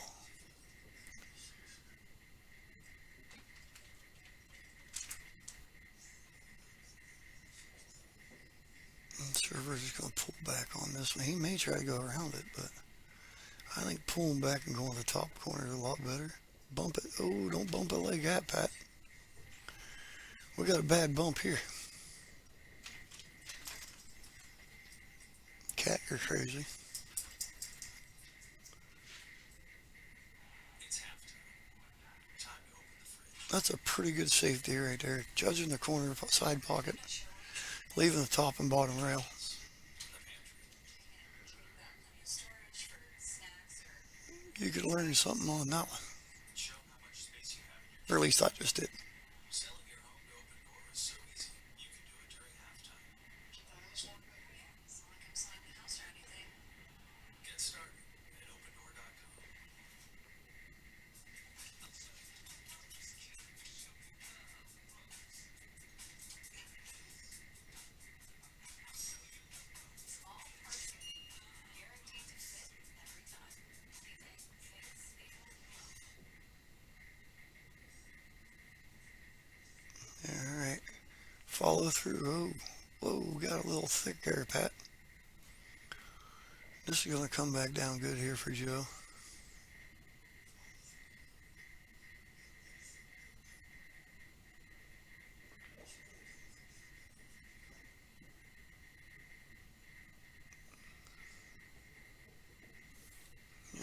And the server's just going to pull back on this one. He may try to go around it, but I think pulling back and going to the top corner is a lot better. Bump it. Oh, don't bump it like that, Pat. We got a bad bump here. Cat, you're crazy. That's a pretty good safety right there. Judging the corner side pocket, leaving the top and bottom rail. You could learn something on that one. Or at least I just did. Alright. Follow through. Oh, whoa, got a little thick there, Pat. This is going to come back down good here for Joe.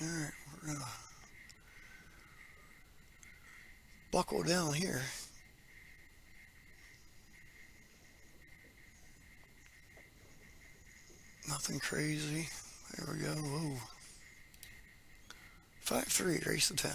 Alright, we're going to buckle down here. Nothing crazy. There we go. Whoa. 5-3, race to 10.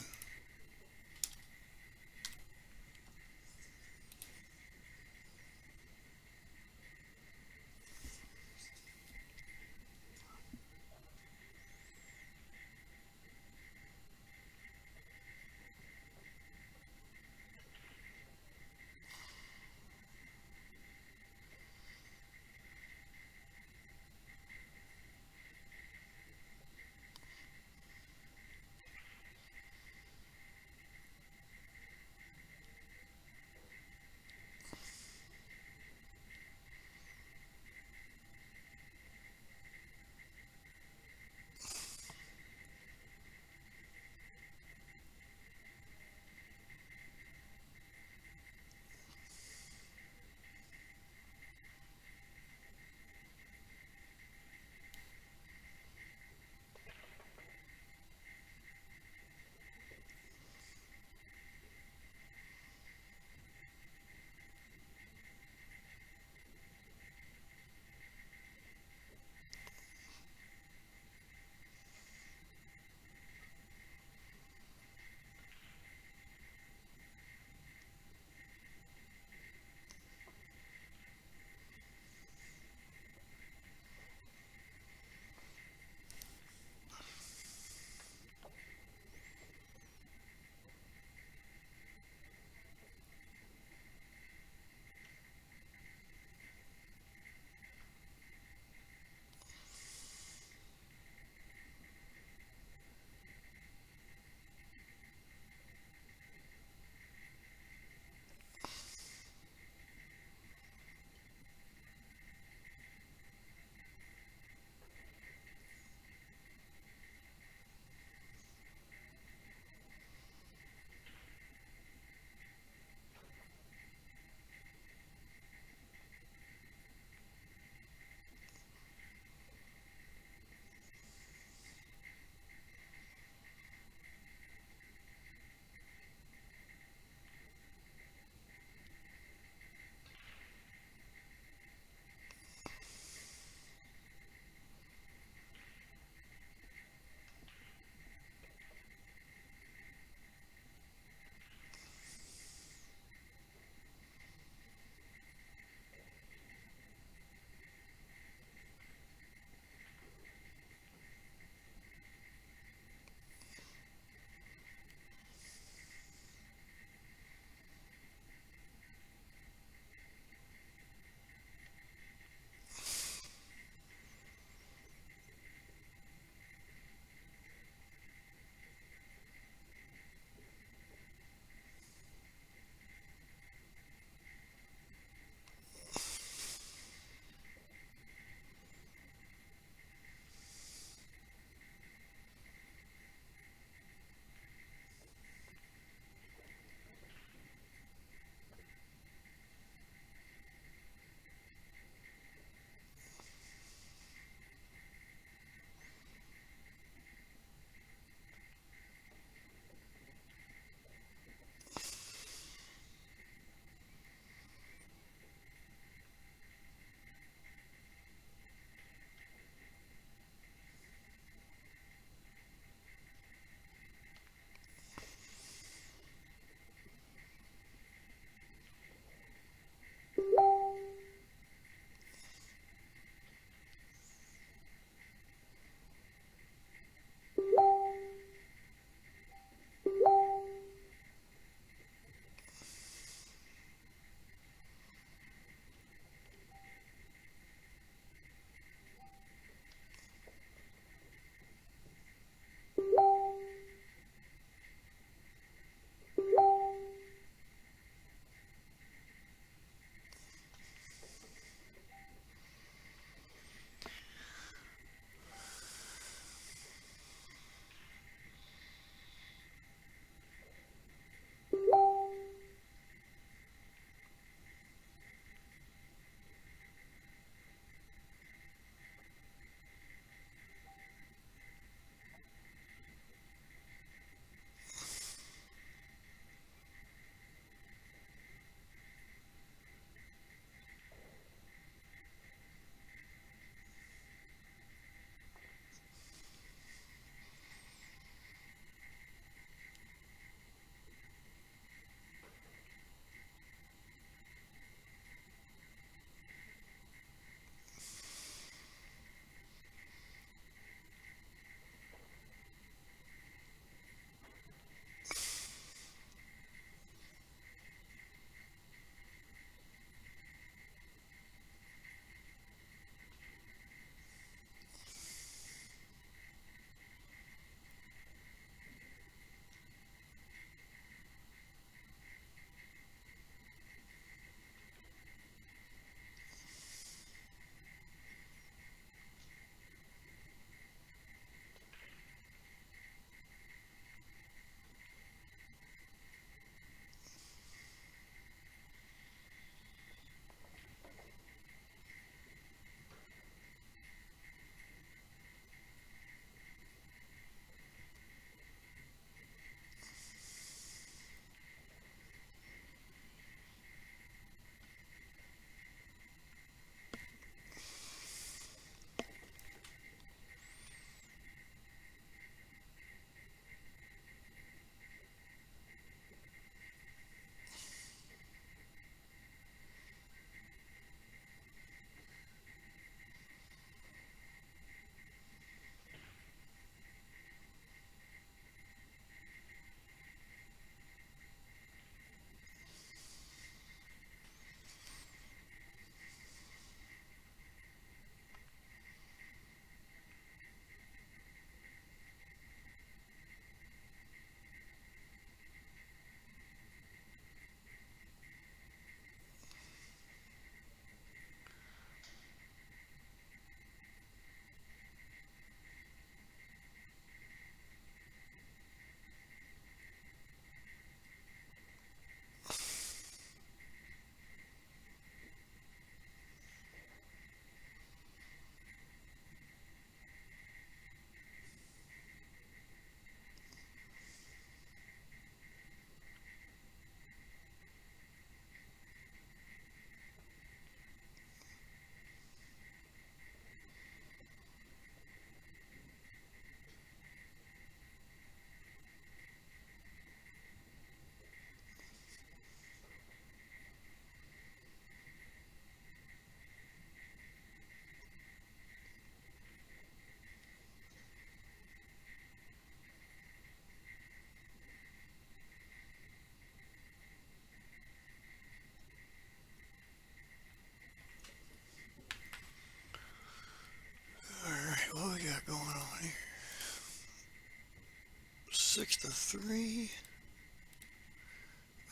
6-3.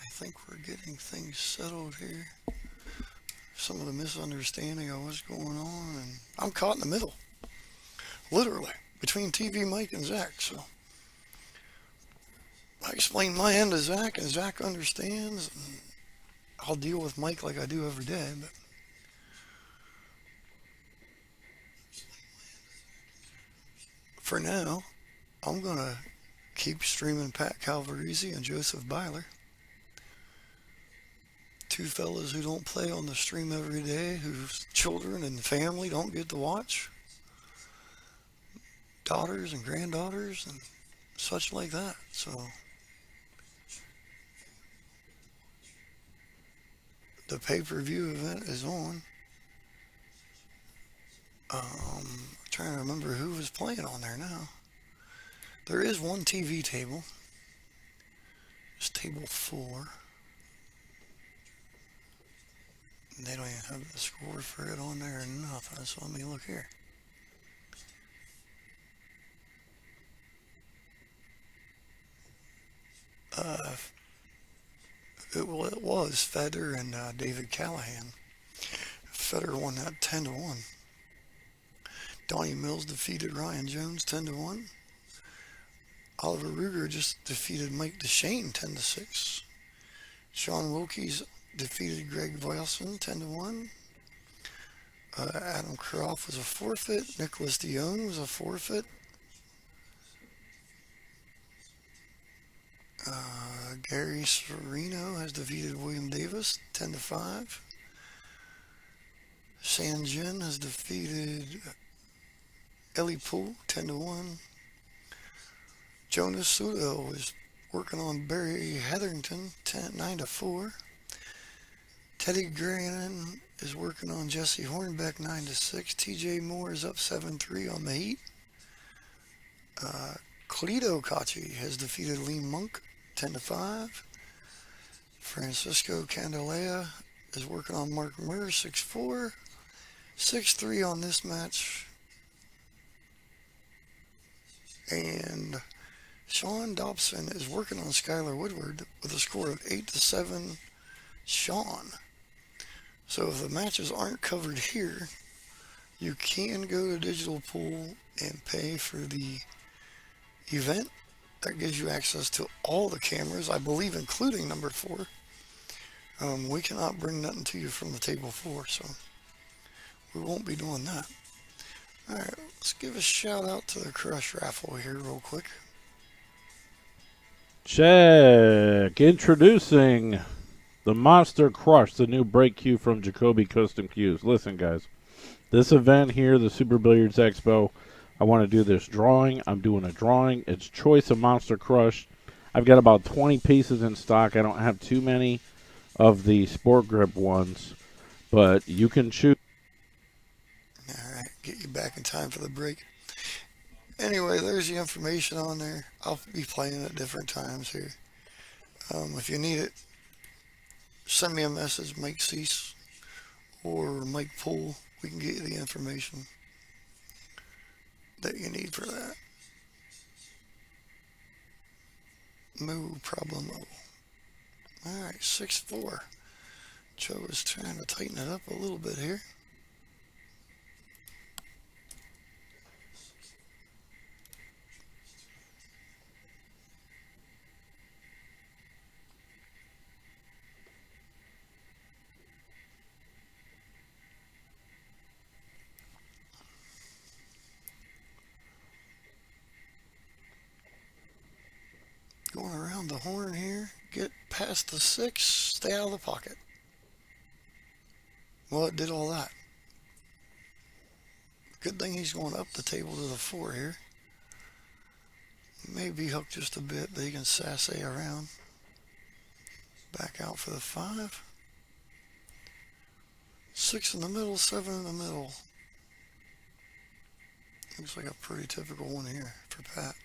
I think we're getting things settled here. Some of the misunderstanding of what's going on, and I'm caught in the middle, literally, between TvMike and Zach, so I explain my end to Zach, and Zach understands, and I'll deal with Mike like I do every day, but for now, I'm gonna keep streaming Pat Calvaresi and Joseph Blyler. Two fellas who don't play on the stream every day, whose children and family don't get to watch. Daughters and granddaughters and such like that. So the pay-per-view event is on. Trying to remember who was playing on there now. There is one TV table. It's table 4. They don't even have the score for it on there or nothing, so let me look here. It was Federer and David Callahan. Federer won that 10-1. Donnie Mills defeated Ryan Jones 10-1. Oliver Ruger just defeated Mike DeShane 10-6. Sean Wilkes defeated Greg Wilson 10-1. Adam Croft was a forfeit. Nicholas DeYoung was a forfeit. Gary Sereno has defeated William Davis 10-5. San Jin has defeated Ellie Poole 10-1. Jonas Sudo is working on Barry Hetherington 9-4. Teddy Grannon is working on Jesse Hornbeck 9-6. TJ Moore is up 7-3 on the Heat. Cleto Kachi has defeated Lee Monk 10-5. Francisco Candelea is working on Mark Murr 6-4. 6-3 on this match. And Sean Dobson is working on Skylar Woodward with a score of 8-7. Sean. So if the matches aren't covered here, you can go to Digital Pool and pay for the event. That gives you access to all the cameras, I believe including number 4. We cannot bring nothing to you from the table 4, so we won't be doing that. Alright, let's give a shout out to the Crush raffle here real quick. Check. Introducing the Monster Crush, the new break cue from Jacoby Custom Cues. Listen, guys, this event here, the Super Billiards Expo, I want to do this drawing. I'm doing a drawing. It's Choice of Monster Crush. I've got about 20 pieces in stock. I don't have too many of the Sport Grip ones, but you can choose. Alright, get you back in time for the break. Anyway, there's the information on there. I'll be playing at different times here. If you need it, send me a message, Mike Cease or Mike Poole. We can get you the information that you need for that. No problemo. Alright, 6-4. Joe is trying to tighten it up a little bit here. Going around the horn here, get past the 6, stay out of the pocket. Well, it did all that. Good thing he's going up the table to the 4 here. Maybe hooked just a bit, but he can sassy around. Back out for the 5. 6 in the middle, 7 in the middle. Looks like a pretty typical one here for Pat.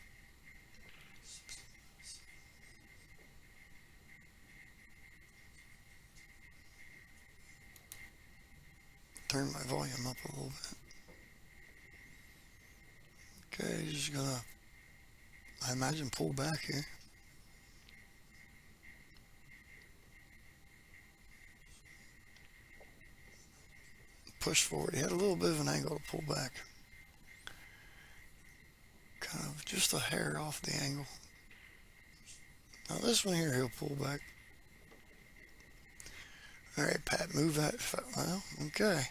Turn my volume up a little bit. Okay, just gonna I imagine pull back here. Push forward. He had a little bit of an angle to pull back. Kind of just a hair off the angle. Now this one here, he'll pull back. All right, Pat, move that. Well, okay.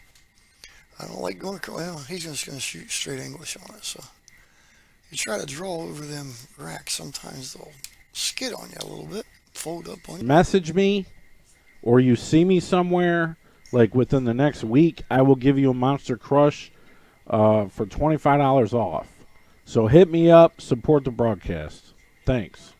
I don't like going, well, he's just going to shoot straight English on it, so. You try to draw over them racks, sometimes they'll skid on you a little bit, fold up on you. Message me, or you see me somewhere, like within the next week, I will give you a Monster Crush for $25 off. So hit me up, support the broadcast. Thanks.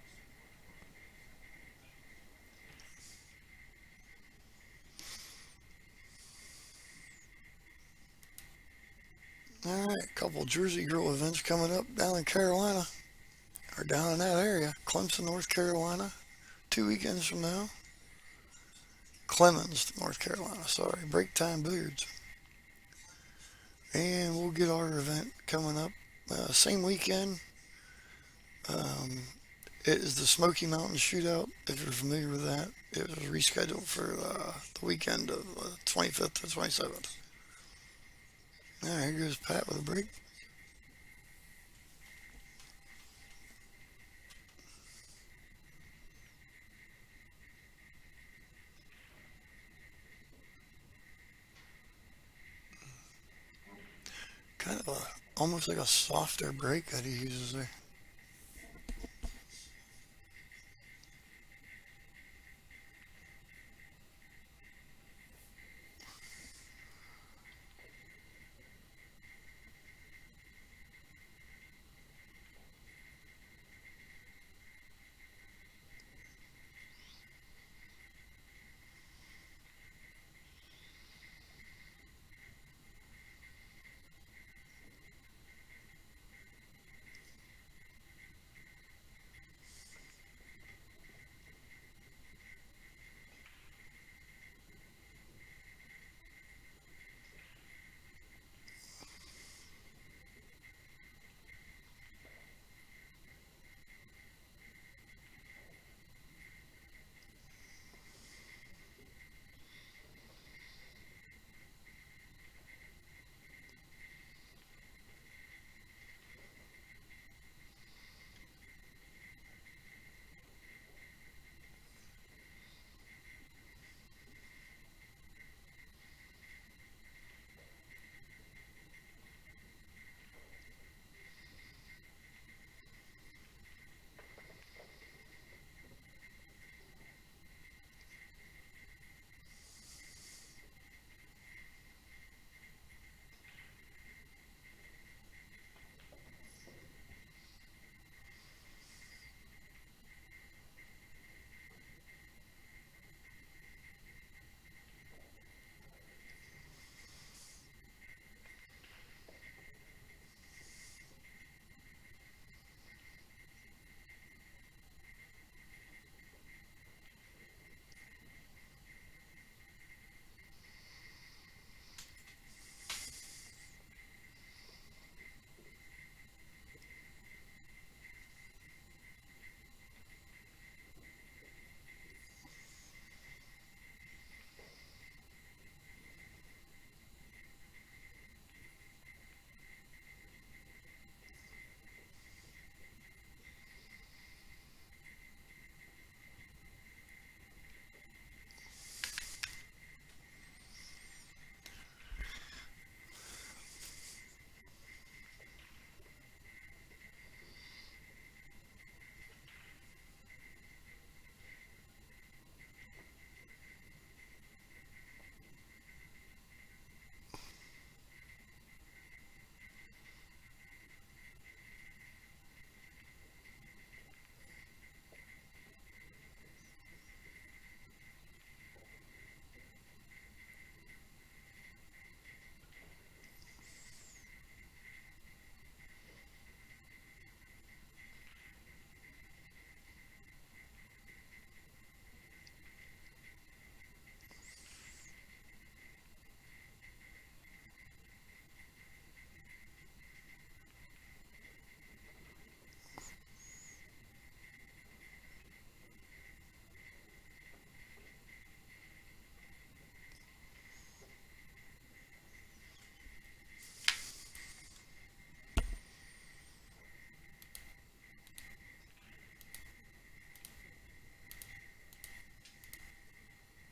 All right, a couple Jersey Girl events coming up down in Carolina, or down in that area. Clemson, North Carolina, 2 weekends from now. Clemens, North Carolina, sorry. Break Time Billiards. And we'll get our event coming up same weekend. It is the Smoky Mountain Shootout, if you're familiar with that. It was rescheduled for the weekend of 25th to 27th. All right, here goes Pat with a break. Kind of almost like a softer break that he uses there.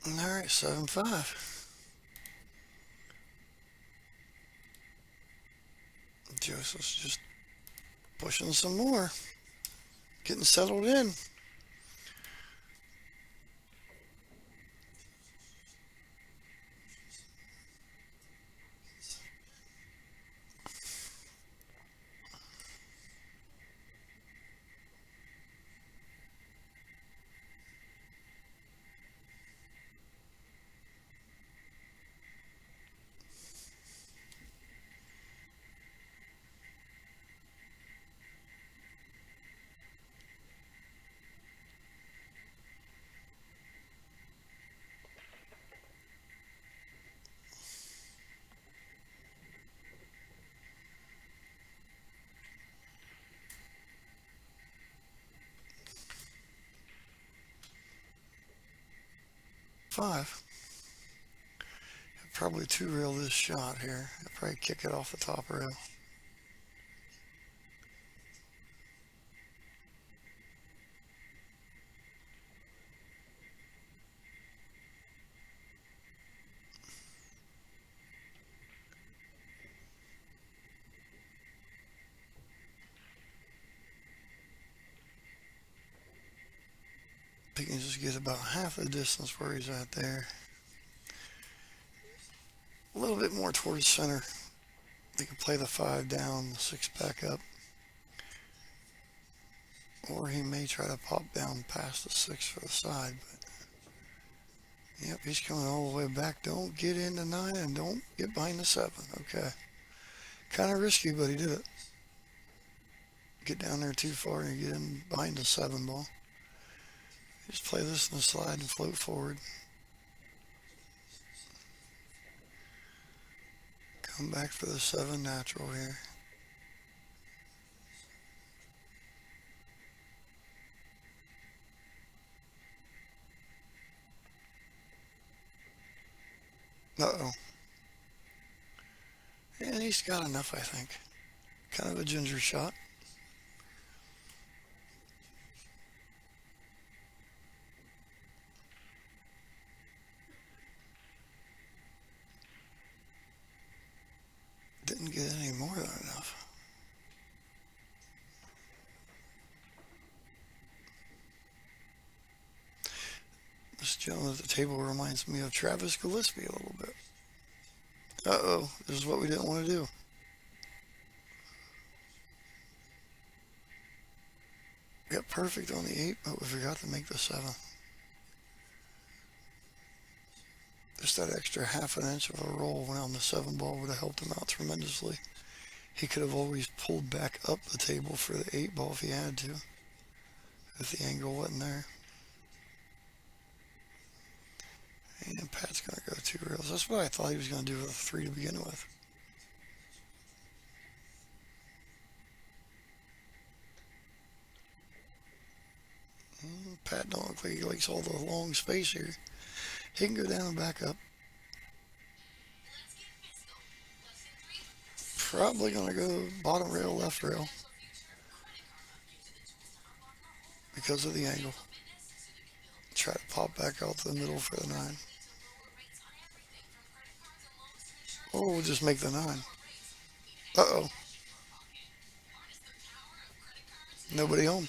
All right, 7-5. Joseph's just pushing some more, getting settled in. Five. Probably two rail this shot here. I'll probably kick it off the top rail. If he can just get about half the distance where he's at there. A little bit more towards center. He can play the 5 down, the 6 back up. Or he may try to pop down past the 6 for the side. But yep, he's coming all the way back. Don't get into 9 and don't get behind the 7. Okay. Kind of risky, but he did it. Get down there too far and you get in behind the 7 ball. Just play this in the slide and float forward. Come back for the 7 natural here. Uh-oh. And he's got enough, I think. Kind of a ginger shot. Didn't get any more than enough. This gentleman at the table reminds me of Travis Gillespie a little bit. Uh-oh, this is what we didn't want to do. Got perfect on the 8, but we forgot to make the 7. Just that extra half an inch of a roll when on the 7 ball would have helped him out tremendously. He could have always pulled back up the table for the 8 ball if he had to, if the angle wasn't there. And Pat's going to go 2 rails. That's what I thought he was going to do with a 3 to begin with. Pat don't look like he likes all the long space here. He can go down and back up. Probably going to go bottom rail, left rail. Because of the angle. Try to pop back out to the middle for the 9. Or we'll just make the 9. Uh-oh. Nobody home.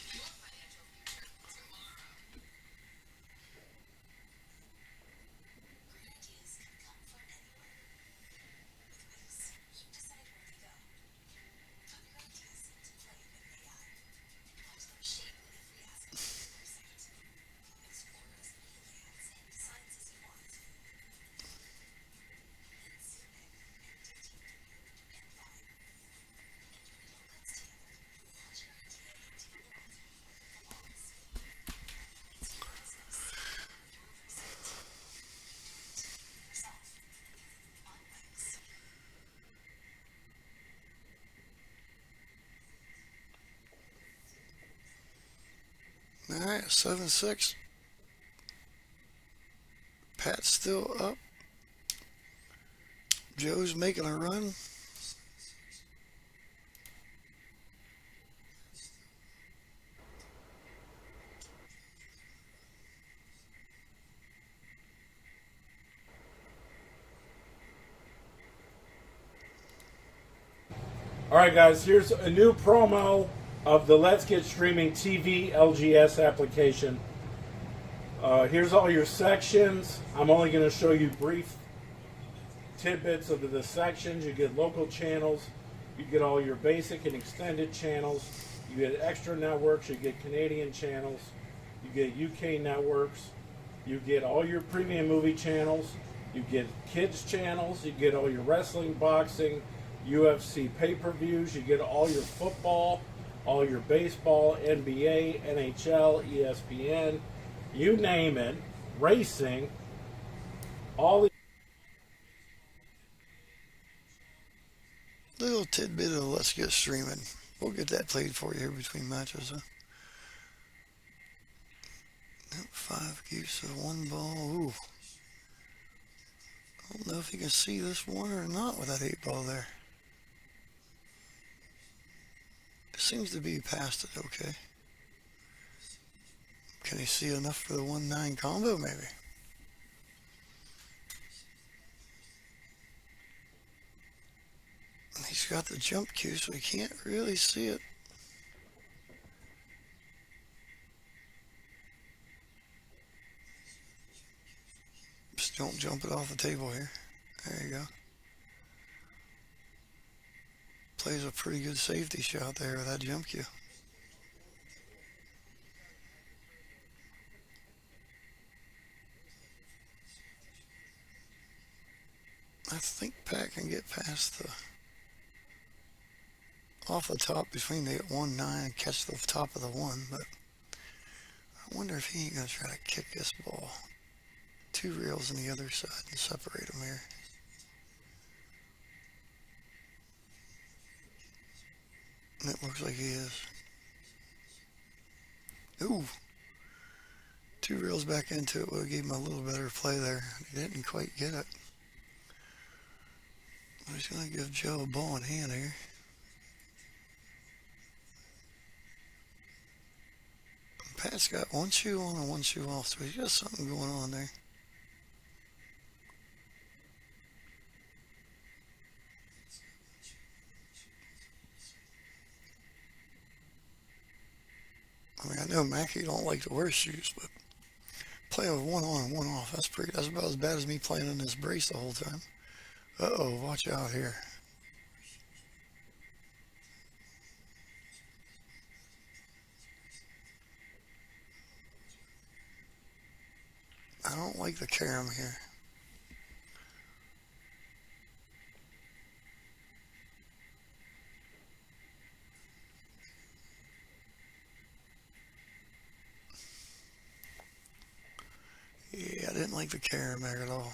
Alright, 7-6. Pat's still up. Joe's making a run. Alright guys, here's a new promo of the Let's Get Streaming TV LGS application. Here's all your sections. I'm only going to show you brief tidbits of the sections. You get local channels. You get all your basic and extended channels. You get extra networks. You get Canadian channels. You get UK networks. You get all your premium movie channels. You get kids channels. You get all your wrestling, boxing, UFC pay-per-views. You get all your football, all your baseball, NBA, NHL, ESPN, you name it, racing, all the little tidbit of Let's Get Streaming. We'll get that played for you here between matches. Huh? 5 geese of 1 ball. Ooh. I don't know if you can see this one or not with that 8 ball there. It seems to be past it okay. Can you see enough for the 1-9 combo maybe? He's got the jump cue so he can't really see it. Just don't jump it off the table here. There you go. Plays a pretty good safety shot there with that jump cue. I think Pat can get past the off the top between the 1-9 and catch the top of the 1, but I wonder if he ain't gonna try to kick this ball 2 reels on the other side and separate them here. And it looks like he is. Ooh. 2 reels back into it would have gave him a little better play there. He didn't quite get it. But he's gonna give Joe a ball in hand here. Pat's got 1 shoe on and 1 shoe off, so he's got something going on there. I mean, I know Mackie don't like to wear shoes, but playing with 1 on and 1 off, that's about as bad as me playing in this brace the whole time. Uh-oh, watch out here. I don't like the carom here. Yeah, I didn't like the carom there at all.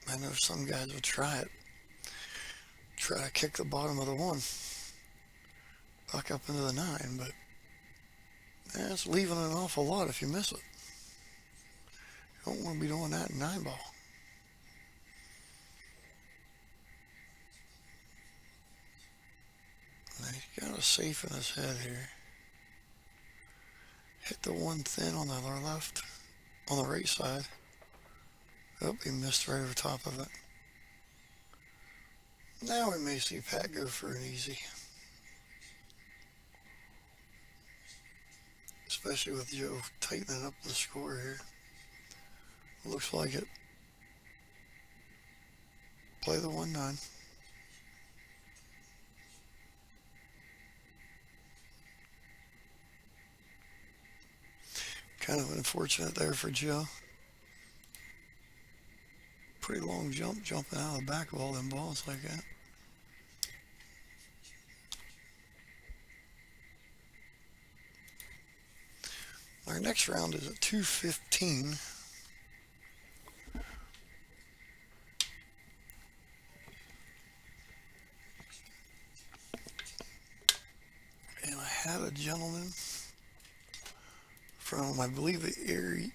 I know some guys would try it. Try to kick the bottom of the 1 back up into the 9, but that's leaving an awful lot if you miss it. You don't want to be doing that in 9 ball. Now he's got a safe in his head here. Hit the 1 thin on the left, on the right side. Oh, he missed right over top of it. Now we may see Pat go for an easy. Especially with Joe tightening up the score here. Looks like it. Play the 1-9. Kind of unfortunate there for Joe. Pretty long jump, jumping out of the back of all them balls like that. Our next round is at 2:15. And I had a gentleman from, I believe, the Erie,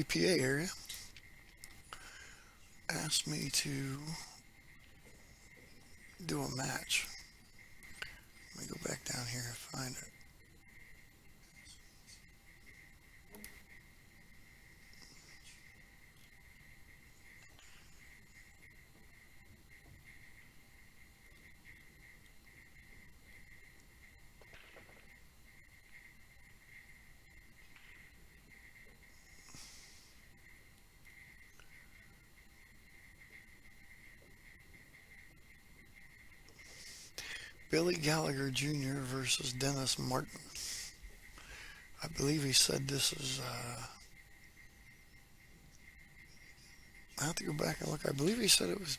PA area, asked me to do a match. Let me go back down here and find it. Billy Gallagher Jr. versus Dennis Martin. I believe he said this is, I have to go back and look. I believe he said it was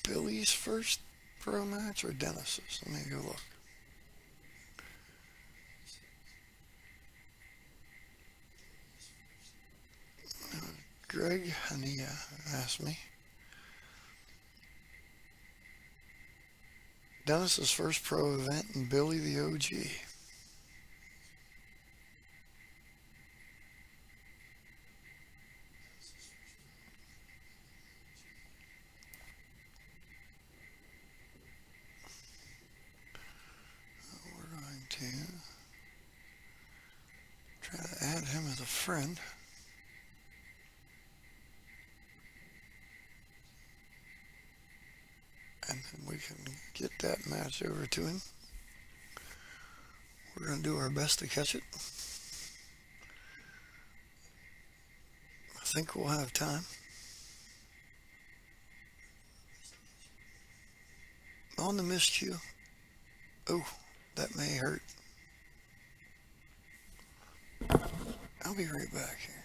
Billy's first pro match or Dennis's. Let me go look. Greg Hania asked me. Dennis's first pro event and Billy the OG. We're going to try to add him as a friend. And then we can get that match over to him. We're going to do our best to catch it. I think we'll have time. On the miscue. Oh, that may hurt. I'll be right back here.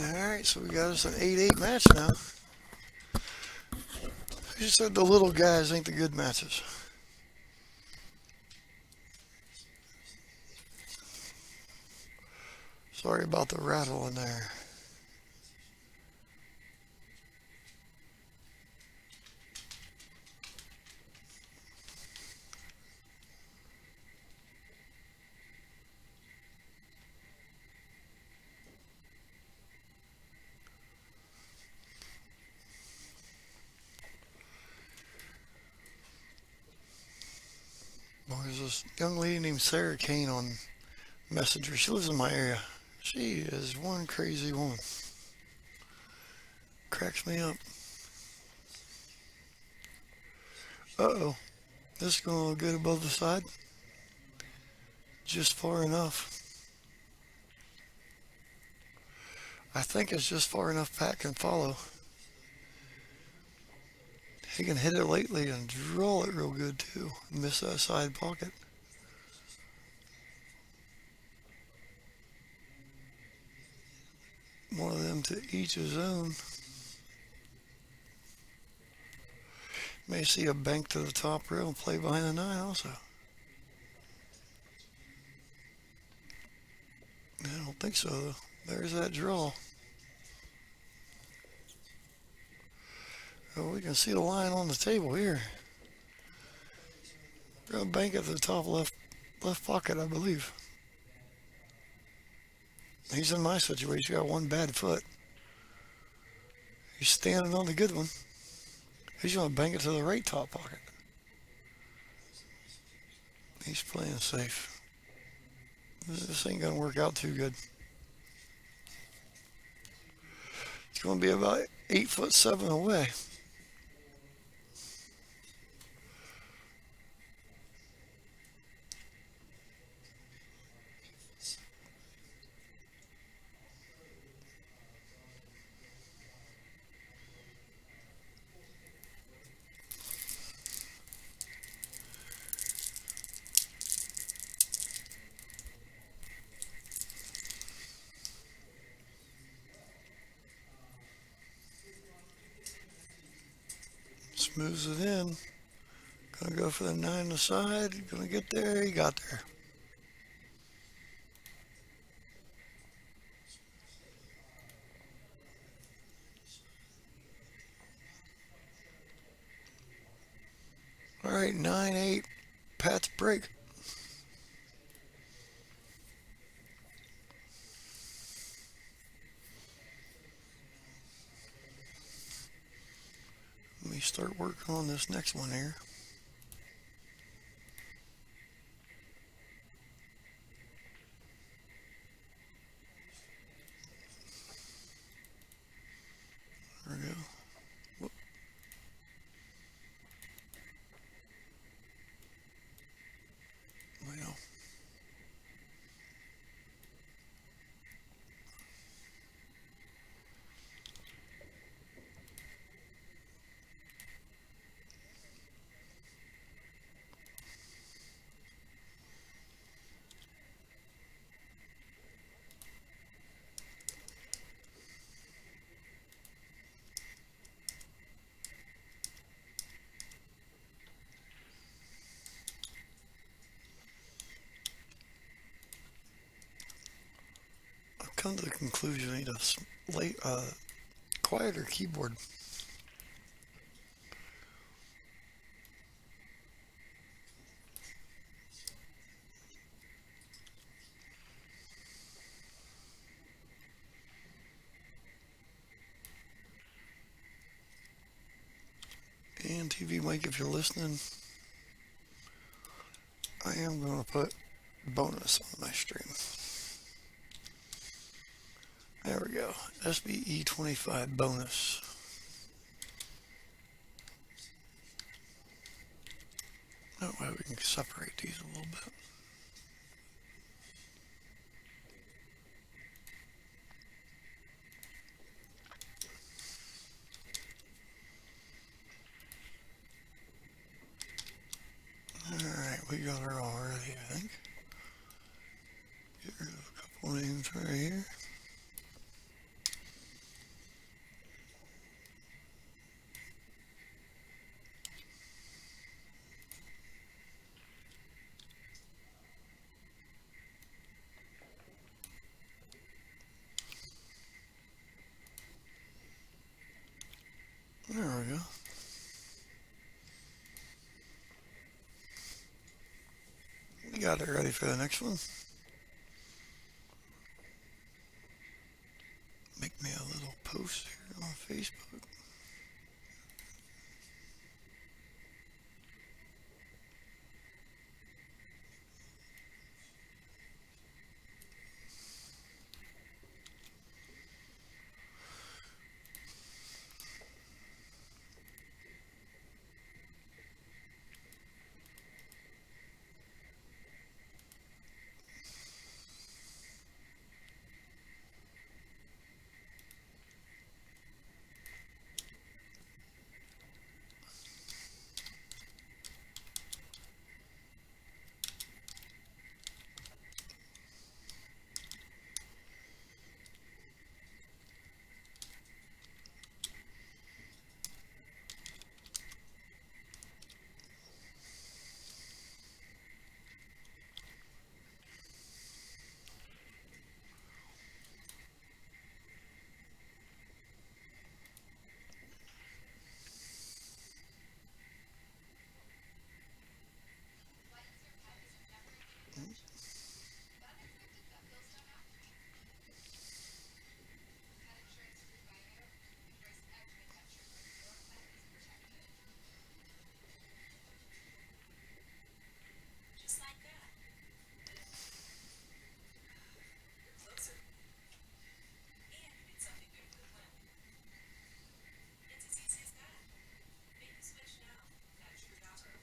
Alright, so we got us an 8-8 match now. Who said the little guys ain't the good matches? Sorry about the rattle in there. Well, there's this young lady named Sarah Kane on Messenger. She lives in my area. She is one crazy woman. Cracks me up. Uh-oh. This is going to get above the side. Just far enough. I think it's just far enough Pat can follow. He can hit it lately and draw it real good too. Miss that side pocket. One of them to each his own. May see a bank to the top rail and play behind the 9 also. I don't think so though. There's that draw. Oh, we can see the line on the table here. We're gonna bank at the top left pocket, I believe. He's in my situation. He's got one bad foot. He's standing on the good one. He's gonna bank it to the right top pocket. He's playing safe. This ain't gonna work out too good. It's gonna be about 8'7" away. Smooths it in. Gonna go for the 9 on the side. Gonna get there. He got there. All right, 9-8. Pat's break. Let me start working on this next one here. There we go. Whoop. Well. I've come to the conclusion I need a quieter keyboard. And TvMike, if you're listening, I am going to put bonus on my stream. There we go. SBE 25 bonus. That way we can separate these a little bit. Alright, we got her already, I think. Get rid of a couple names right here. There we go. We got it ready for the next one. Make me a little post here on Facebook. Just like that. You're closer. And you did something good for the planet. It's as easy as that. Make the switch now at True.com.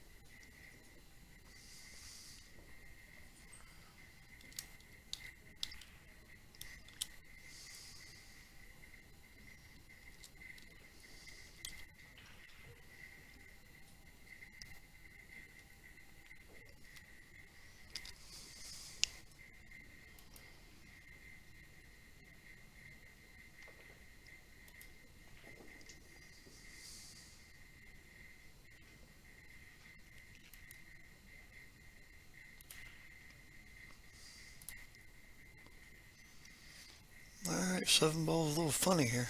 Alright, 7 balls a little funny here.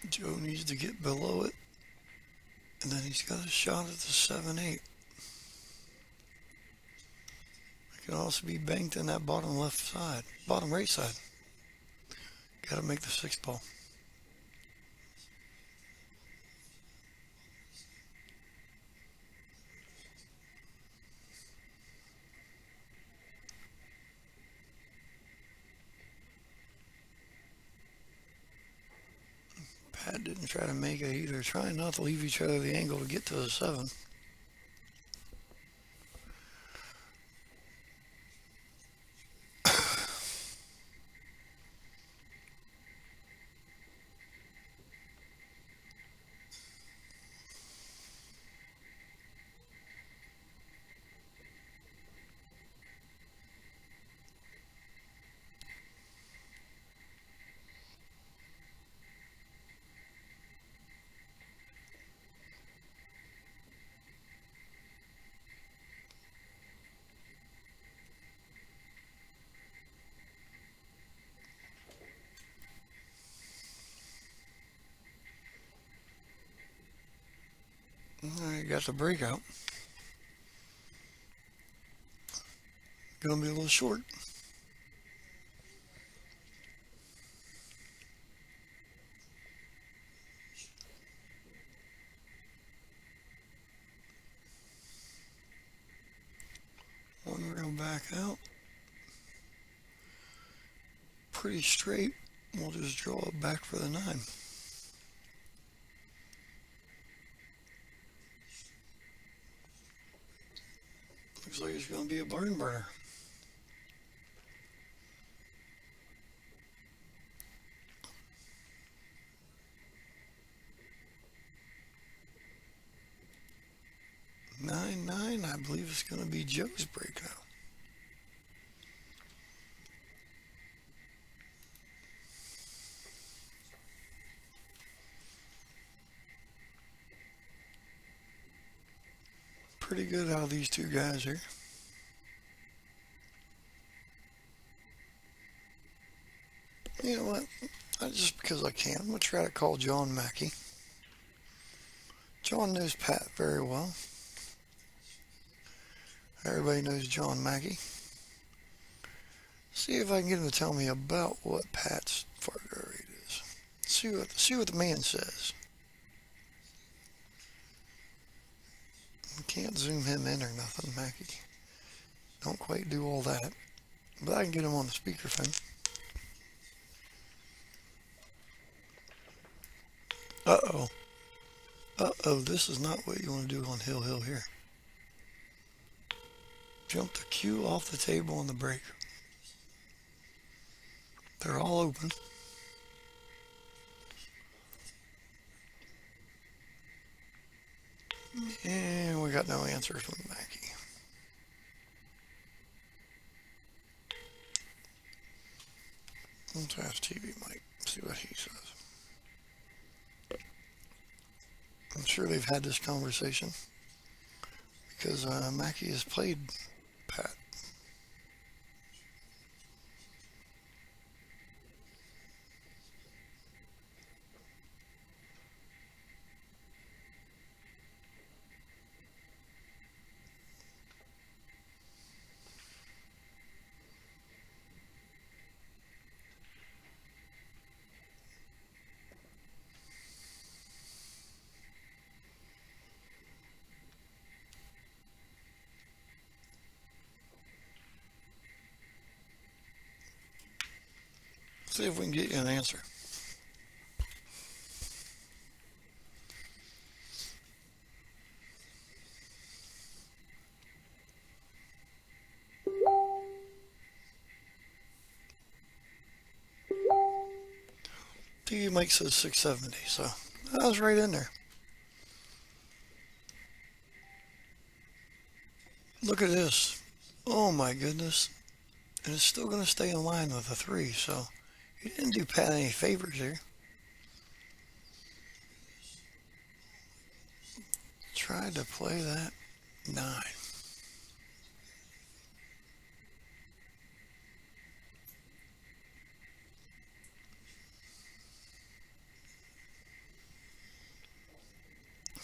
Joe needs to get below it, and then he's got a shot at the 7-8. It can also be banked in that bottom left side, bottom right side. Got to make the 6 ball. Pat didn't try to make it either, trying not to leave each other the angle to get to the 7. Alright, got the breakout. Gonna be a little short. One reel back out. Pretty straight. We'll just draw it back for the 9. Looks like it's going to be a barn burner. Nine, I believe it's going to be Joe's break now. Pretty good out of these two guys here. You know what? Just because I can, I'm going to try to call John Mackey. John knows Pat very well. Everybody knows John Mackey. See if I can get him to tell me about what Pat's Fargo rate is. See what the man says. Can't zoom him in or nothing, Mackey. Don't quite do all that. But I can get him on the speakerphone. Uh-oh. Uh-oh, this is not what you want to do on Hill Hill here. Jump the cue off the table on the break. They're all open. And we got no answers from Mackey. Let's ask TvMike, see what he says. I'm sure they've had this conversation because Mackey has played Pat. See if we can get you an answer. TvMike says 670, so I was right in there. Look at this. Oh my goodness. And it's still going to stay in line with a 3, so he didn't do Pat any favors here. Tried to play that 9.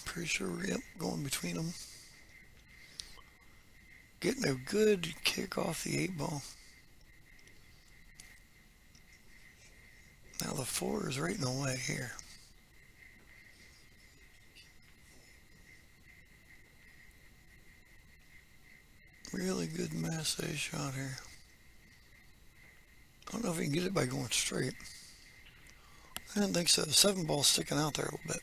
Pretty sure, yep, going between them. Getting a good kick off the 8 ball. Now the 4 is right in the way here. Really good masse shot here. I don't know if he can get it by going straight. I didn't think so. The 7 ball's sticking out there a little bit.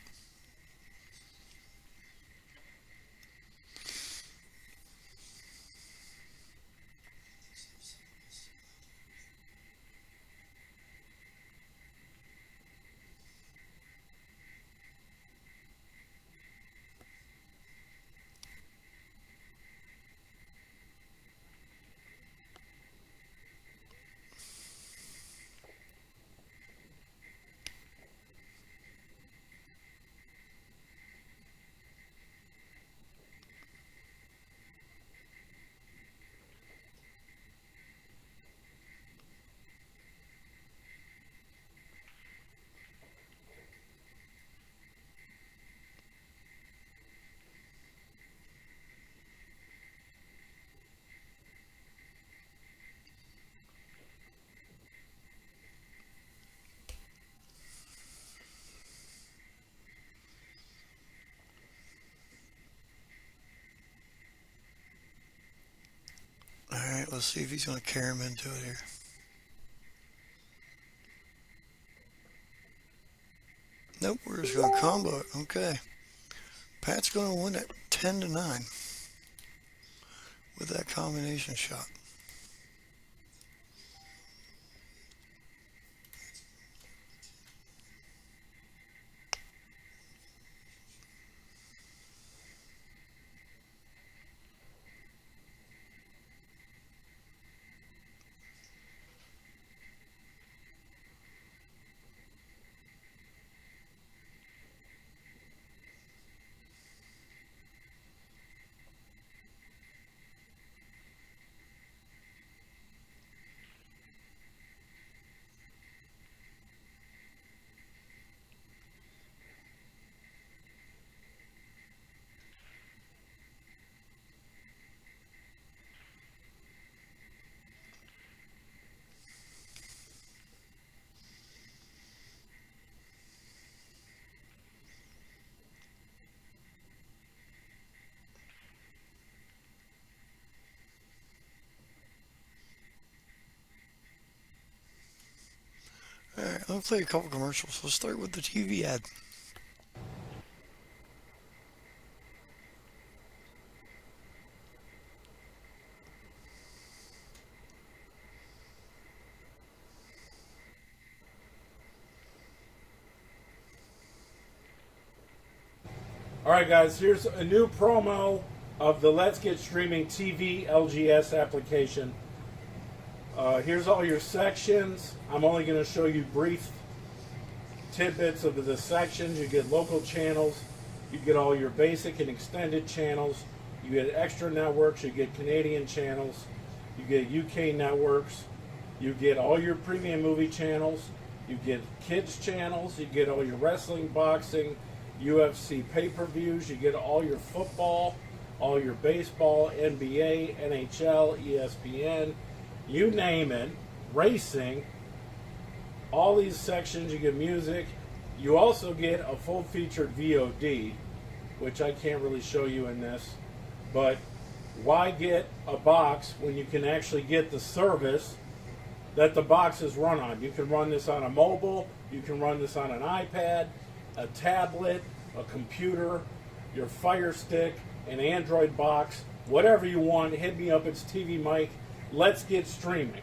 Alright, let's see if he's going to carry him into it here. Nope, we're just going to combo it. Okay. Pat's going to win it 10-9 with that combination shot. Alright, I'll play a couple commercials. We'll start with the TV ad. Alright guys, here's a new promo of the Let's Get Streaming TV LGS application. Here's all your sections. I'm only going to show you brief tidbits of the sections. You get local channels. You get all your basic and extended channels. You get extra networks. You get Canadian channels. You get UK networks. You get all your premium movie channels. You get kids channels. You get all your wrestling, boxing, UFC pay-per-views. You get all your football, all your baseball, NBA, NHL, ESPN, you name it, racing, all these sections. You get music. You also get a full-featured VOD, which I can't really show you in this, but why get a box when you can actually get the service that the box is run on? You can run this on a mobile, you can run this on an iPad, a tablet, a computer, your Fire Stick, an Android box, whatever you want. Hit me up. It's TvMike. Let's get streaming.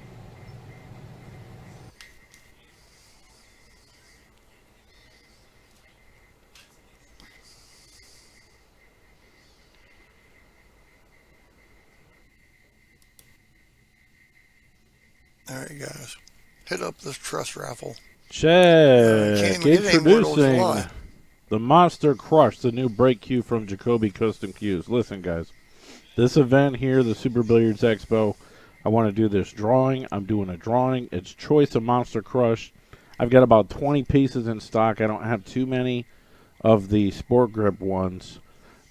Alright, guys. Hit up this trust raffle. Check. Can't even get any more to Introducing July. the Monster Crush, the new break cue from Jacoby Custom Cues. Listen, guys. This event here, the Super Billiards Expo, I want to do this drawing. I'm doing a drawing. It's Choice of Monster Crush. I've got about 20 pieces in stock. I don't have too many of the Sport Grip ones,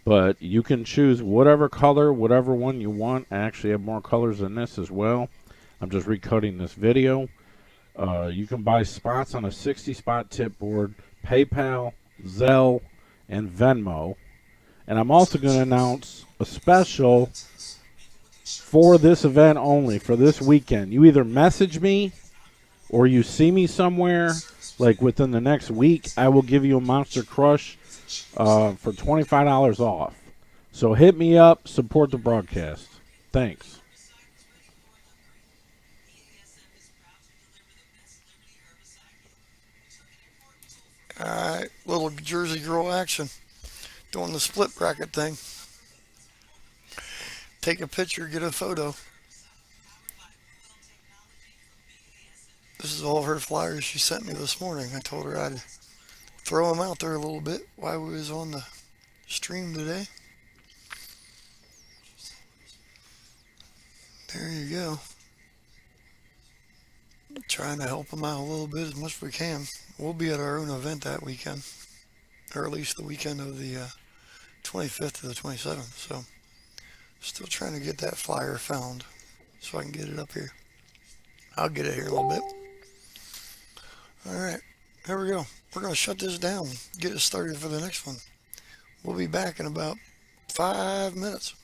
but you can choose whatever color, whatever one you want. I actually have more colors than this as well. I'm just recutting this video. You can buy spots on a 60-spot tip board, PayPal, Zelle, and Venmo. And I'm also going to announce a special for this event only, for this weekend. You either message me or you see me somewhere, like within the next week, I will give you a Monster Crush for $25 off. So hit me up, support the broadcast. Thanks. Alright, little Jersey girl action. Doing the split bracket thing. Take a picture, get a photo. This is all her flyers she sent me this morning. I told her I'd throw them out there a little bit while we was on the stream today. There you go. Trying to help them out a little bit as much as we can. We'll be at our own event that weekend, or at least the weekend of the 25th to the 27th. So, still trying to get that flyer found so I can get it up here. I'll get it here in a little bit. Alright, here we go. We're going to shut this down, get it started for the next one. We'll be back in about 5 minutes.